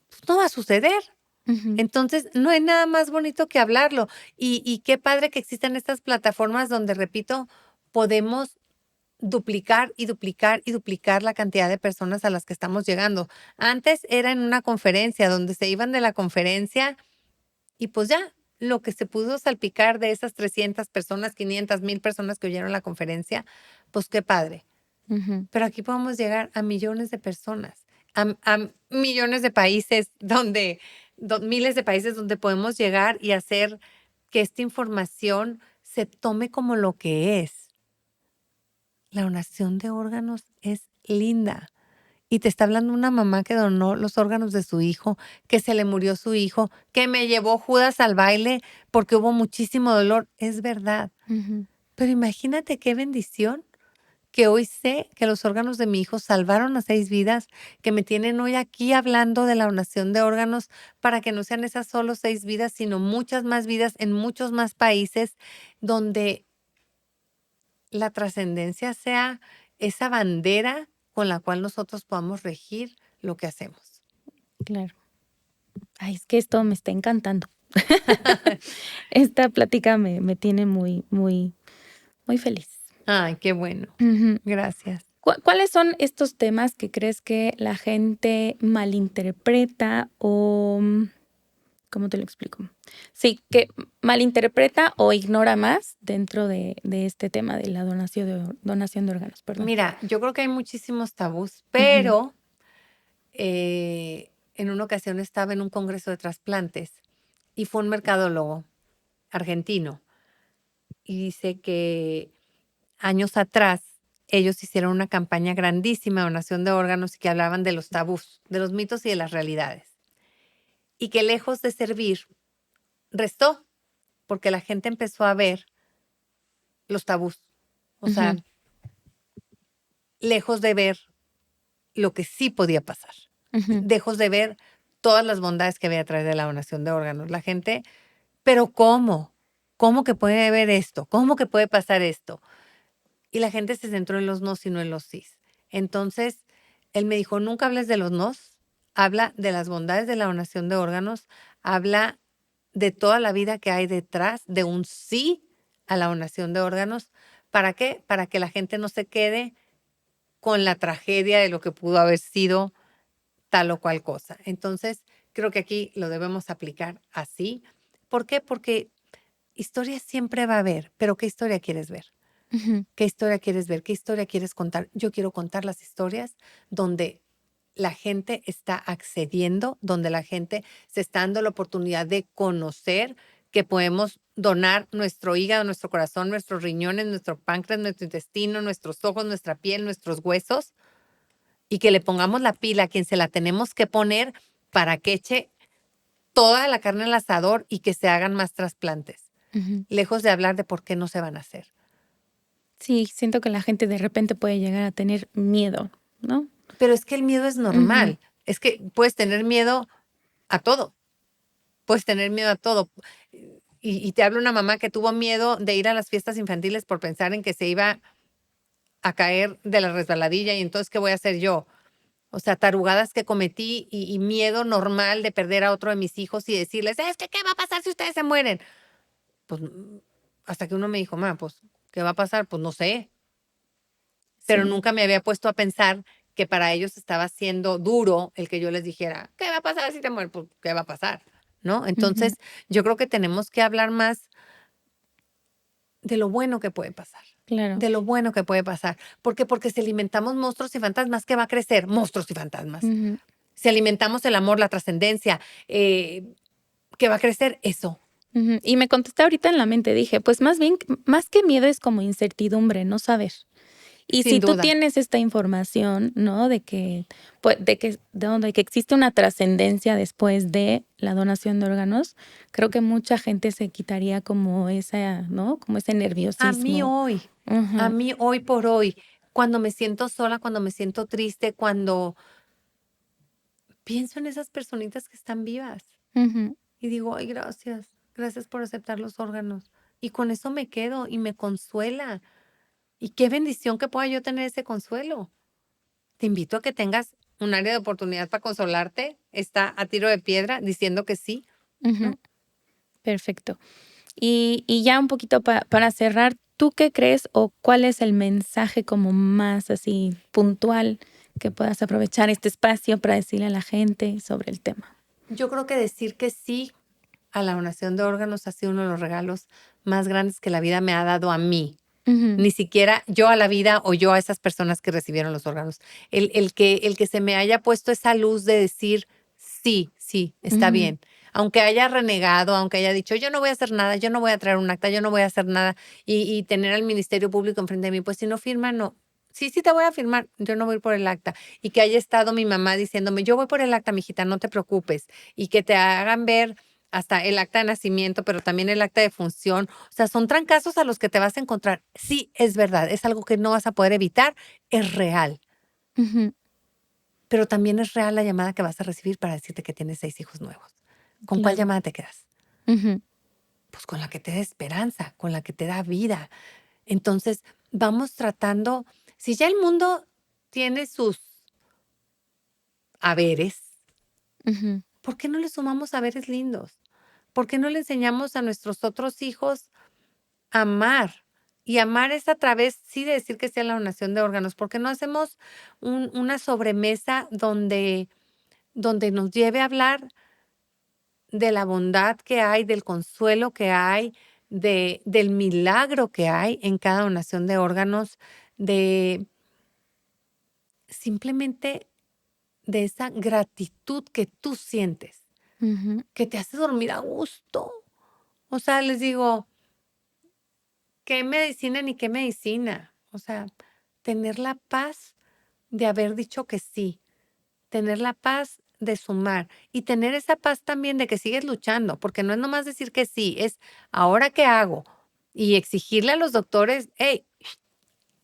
pues no va a suceder. Entonces, no hay nada más bonito que hablarlo. Y qué padre que existan estas plataformas donde, repito, podemos duplicar y duplicar y duplicar la cantidad de personas a las que estamos llegando. Antes era en una conferencia donde se iban de la conferencia y pues ya, lo que se pudo salpicar de esas 300 personas, 500, 1000 personas que oyeron la conferencia, pues qué padre. Pero aquí podemos llegar a millones de personas, a millones de países miles de países donde podemos llegar y hacer que esta información se tome como lo que es. La donación de órganos es linda. Y te está hablando una mamá que donó los órganos de su hijo, que se le murió su hijo, que me llevó Judas al baile porque hubo muchísimo dolor. Es verdad. Pero imagínate qué bendición que hoy sé que los órganos de mi hijo salvaron a 6 vidas, que me tienen hoy aquí hablando de la donación de órganos para que no sean esas solo 6 vidas, sino muchas más vidas en muchos más países donde la trascendencia sea esa bandera con la cual nosotros podamos regir lo que hacemos. Claro. Ay, es que esto me está encantando. Esta plática me tiene muy, muy, muy feliz. Ay, qué bueno. Gracias. ¿Cuáles son estos temas que crees que la gente malinterpreta o, cómo te lo explico? Sí, que malinterpreta o ignora más dentro de este tema de la donación de órganos, perdón. Mira, yo creo que hay muchísimos tabús, pero en una ocasión estaba en un congreso de trasplantes y fue un mercadólogo argentino y dice que años atrás ellos hicieron una campaña grandísima de donación de órganos y que hablaban de los tabús, de los mitos y de las realidades. Y que lejos de servir, restó, porque la gente empezó a ver los tabús. O sea, lejos de ver lo que sí podía pasar, lejos de ver todas las bondades que había a través de la donación de órganos. La gente, ¿pero cómo? ¿Cómo que puede haber esto? ¿Cómo que puede pasar esto? Y la gente se centró en los nos y no en los sís. Entonces, él me dijo, nunca hables de los nos, habla de las bondades de la donación de órganos, habla de toda la vida que hay detrás de un sí a la donación de órganos. ¿Para qué? Para que la gente no se quede con la tragedia de lo que pudo haber sido tal o cual cosa. Entonces, creo que aquí lo debemos aplicar así. ¿Por qué? Porque historia siempre va a haber, pero ¿qué historia quieres ver? ¿Qué historia quieres ver? ¿Qué historia quieres contar? Yo quiero contar las historias donde la gente está accediendo, donde la gente se está dando la oportunidad de conocer que podemos donar nuestro hígado, nuestro corazón, nuestros riñones, nuestro páncreas, nuestro intestino, nuestros ojos, nuestra piel, nuestros huesos, y que le pongamos la pila a quien se la tenemos que poner para que eche toda la carne al asador y que se hagan más trasplantes, lejos de hablar de por qué no se van a hacer. Sí, siento que la gente de repente puede llegar a tener miedo, ¿no? Pero es que el miedo es normal. Es que puedes tener miedo a todo. Puedes tener miedo a todo. Y te habla una mamá que tuvo miedo de ir a las fiestas infantiles por pensar en que se iba a caer de la resbaladilla y entonces, ¿qué voy a hacer yo? O sea, tarugadas que cometí y miedo normal de perder a otro de mis hijos y decirles, es que, ¿qué va a pasar si ustedes se mueren? Pues hasta que uno me dijo, ma, pues, ¿qué va a pasar? Pues no sé. pero Sí. nunca me había puesto a pensar que para ellos estaba siendo duro el que yo les dijera, ¿qué va a pasar si te mueres? Pues, ¿qué va a pasar? ¿No? Ujú, Entonces, yo creo que tenemos que hablar más de lo bueno que puede pasar. claro. De lo bueno que puede pasar. ¿Por qué? Porque si alimentamos monstruos y fantasmas, ¿qué va a crecer? Monstruos y fantasmas. Ujú, Si alimentamos el amor, la trascendencia, ¿qué va a crecer? Eso. ujú. Y me contesté ahorita en la mente, dije, pues más bien, más que miedo es como incertidumbre, no saber. Y Sin si tú duda. tienes esta información, ¿no? De que, pues, de que existe una trascendencia después de la donación de órganos, creo que mucha gente se quitaría como esa, ¿no? Como ese A mí nerviosismo. hoy, a Ujú, mí hoy por hoy, cuando me siento sola, cuando me siento triste, cuando pienso en esas personitas que están vivas ujú, y digo, ay, gracias, gracias por aceptar los órganos. Y con eso me quedo y me consuela. Y qué bendición que pueda yo tener ese consuelo. Te invito a que tengas un área de oportunidad para consolarte. Está a tiro de piedra diciendo que sí, ujú. ¿no? Perfecto. Y ya un poquito para cerrar, ¿tú qué crees o cuál es el mensaje como más así puntual que puedas aprovechar este espacio para decirle a la gente sobre el tema? Yo creo que decir que sí a la donación de órganos ha sido uno de los regalos más grandes que la vida me ha dado a mí. Ujú, Ni siquiera yo a la vida o yo a esas personas que recibieron los órganos. El que se me haya puesto esa luz de decir, sí, sí, está ujú, bien. Aunque haya renegado, aunque haya dicho, yo no voy a hacer nada, yo no voy a traer un acta, yo no voy a hacer nada, y tener al Ministerio Público enfrente de mí, pues si no firma, no. Sí, sí te voy a firmar, yo no voy a ir por el acta. Y que haya estado mi mamá diciéndome, yo voy por el acta, mijita, no te preocupes. Y que te hagan ver hasta el acta de nacimiento, pero también el acta de función. O sea, son trancazos a los que te vas a encontrar. Sí, es verdad, es algo que no vas a poder evitar, es real. ujú, Pero también es real la llamada que vas a recibir para decirte que tienes 6 hijos nuevos. ¿Con cuál claro. llamada te quedas? Ujú, Pues con la que te da esperanza, con la que te da vida. Entonces, vamos tratando, si ya el mundo tiene sus haberes, ujú, ¿por qué no le sumamos haberes lindos? ¿Por qué no le enseñamos a nuestros otros hijos a amar? Y amar es a través, sí, de decir que sea la donación de órganos. ¿Por qué no hacemos una sobremesa donde nos lleve a hablar de la bondad que hay, del consuelo que hay, del milagro que hay en cada donación de órganos, de simplemente de esa gratitud que tú sientes, ujú, que te hace dormir a gusto? O sea, les digo, ¿qué medicina ni qué medicina? O sea, tener la paz de haber dicho que sí, tener la paz de sumar y tener esa paz también de que sigues luchando, porque no es nomás decir que sí, es ahora qué hago y exigirle a los doctores, hey,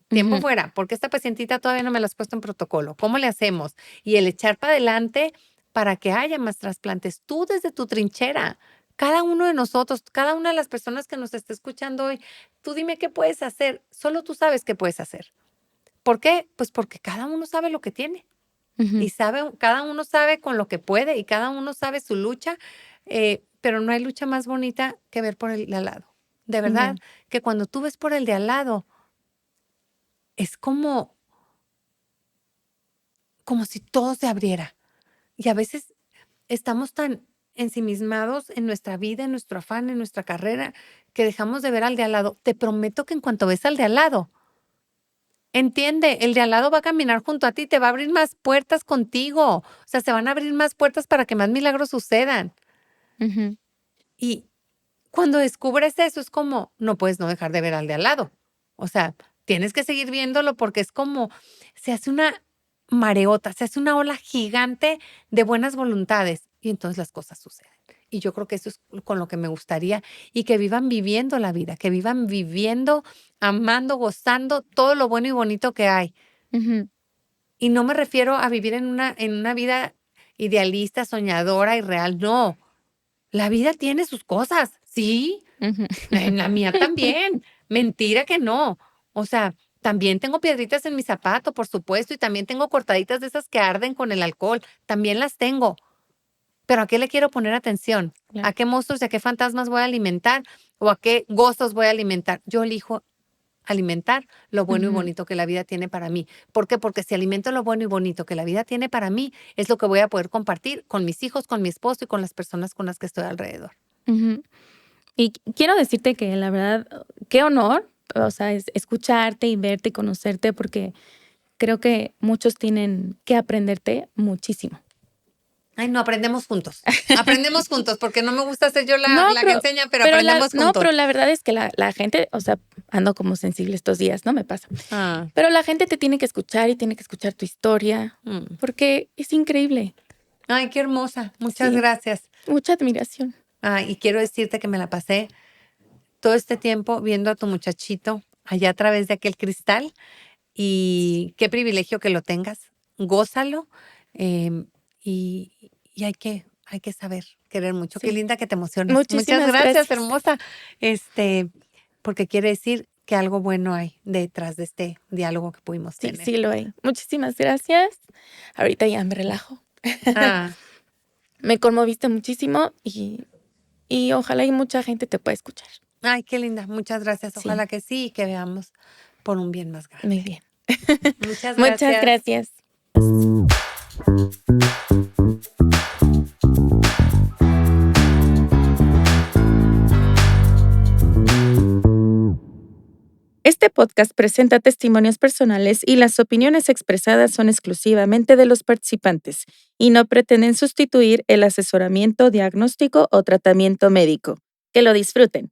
tiempo ujú, fuera, porque esta pacientita todavía no me la has puesto en protocolo, ¿cómo le hacemos? Y el echar para adelante para que haya más trasplantes, tú desde tu trinchera. Cada uno de nosotros, cada una de las personas que nos está escuchando hoy, tú dime qué puedes hacer. Solo tú sabes qué puedes hacer. ¿Por qué? Pues porque cada uno sabe lo que tiene ujú, y cada uno sabe con lo que puede y cada uno sabe su lucha, pero no hay lucha más bonita que ver por el de al lado. De verdad ya, que cuando tú ves por el de al lado, es como si todo se abriera. Y a veces estamos tan ensimismados en nuestra vida, en nuestro afán, en nuestra carrera, que dejamos de ver al de al lado. Te prometo que en cuanto ves al de al lado, entiende, el de al lado va a caminar junto a ti, te va a abrir más puertas contigo. O sea, se van a abrir más puertas para que más milagros sucedan. ujú, Y cuando descubres eso, es como, no puedes no dejar de ver al de al lado. O sea, tienes que seguir viéndolo porque es como, se hace una mareota, se hace una ola gigante de buenas voluntades y entonces las cosas suceden. Y yo creo que eso es con lo que me gustaría y que vivan viviendo la vida, que vivan viviendo, amando, gozando todo lo bueno y bonito que hay. ujú, Y no me refiero a vivir en una vida idealista, soñadora y real, no. La vida tiene sus cosas, sí, ujú. en la mía también, mentira que no. O sea, también tengo piedritas en mi zapato, por supuesto, y también tengo cortaditas de esas que arden con el alcohol, también las tengo. Pero ¿a qué le quiero poner atención? ¿A Claro. qué monstruos y a qué fantasmas voy a alimentar? ¿O a qué gozos voy a alimentar? Yo elijo alimentar lo bueno y Ujú. bonito que la vida tiene para mí. ¿Por qué? Porque si alimento lo bueno y bonito que la vida tiene para mí, es lo que voy a poder compartir con mis hijos, con mi esposo y con las personas con las que estoy alrededor. Ujú. Y quiero decirte que la verdad, qué honor, o sea, escucharte y verte y conocerte, porque creo que muchos tienen que aprenderte muchísimo. Ay, no, aprendemos juntos. Aprendemos juntos, porque no me gusta ser yo No, la que enseña, pero pero la aprendemos no, juntos. pero la verdad es que la gente, o sea, ando como sensible estos días, ¿no? Me pasa. Ah, Pero la gente te tiene que escuchar y tiene que escuchar tu historia, mm. porque es increíble. Ay, qué hermosa. Muchas Sí, gracias. mucha admiración. Y quiero decirte que me la pasé todo este tiempo viendo a tu muchachito allá a través de aquel cristal y qué privilegio que lo tengas. Gózalo, y hay que saber querer mucho. Qué Sí, linda que te emocionas. Muchas muchísimas gracias, gracias. hermosa. Porque quiere decir que algo bueno hay detrás de este diálogo que pudimos Sí, tener. sí lo hay. Muchísimas gracias. Ahorita ya me relajo. Ah, Me conmoviste muchísimo y ojalá y mucha gente te pueda escuchar. Ay, qué linda. Muchas gracias. Sí, Ojalá que sí y que veamos por un bien más muy grande. bien. Muchas Muchas gracias. gracias. Este podcast presenta testimonios personales y las opiniones expresadas son exclusivamente de los participantes y no pretenden sustituir el asesoramiento diagnóstico o tratamiento médico. Que lo disfruten.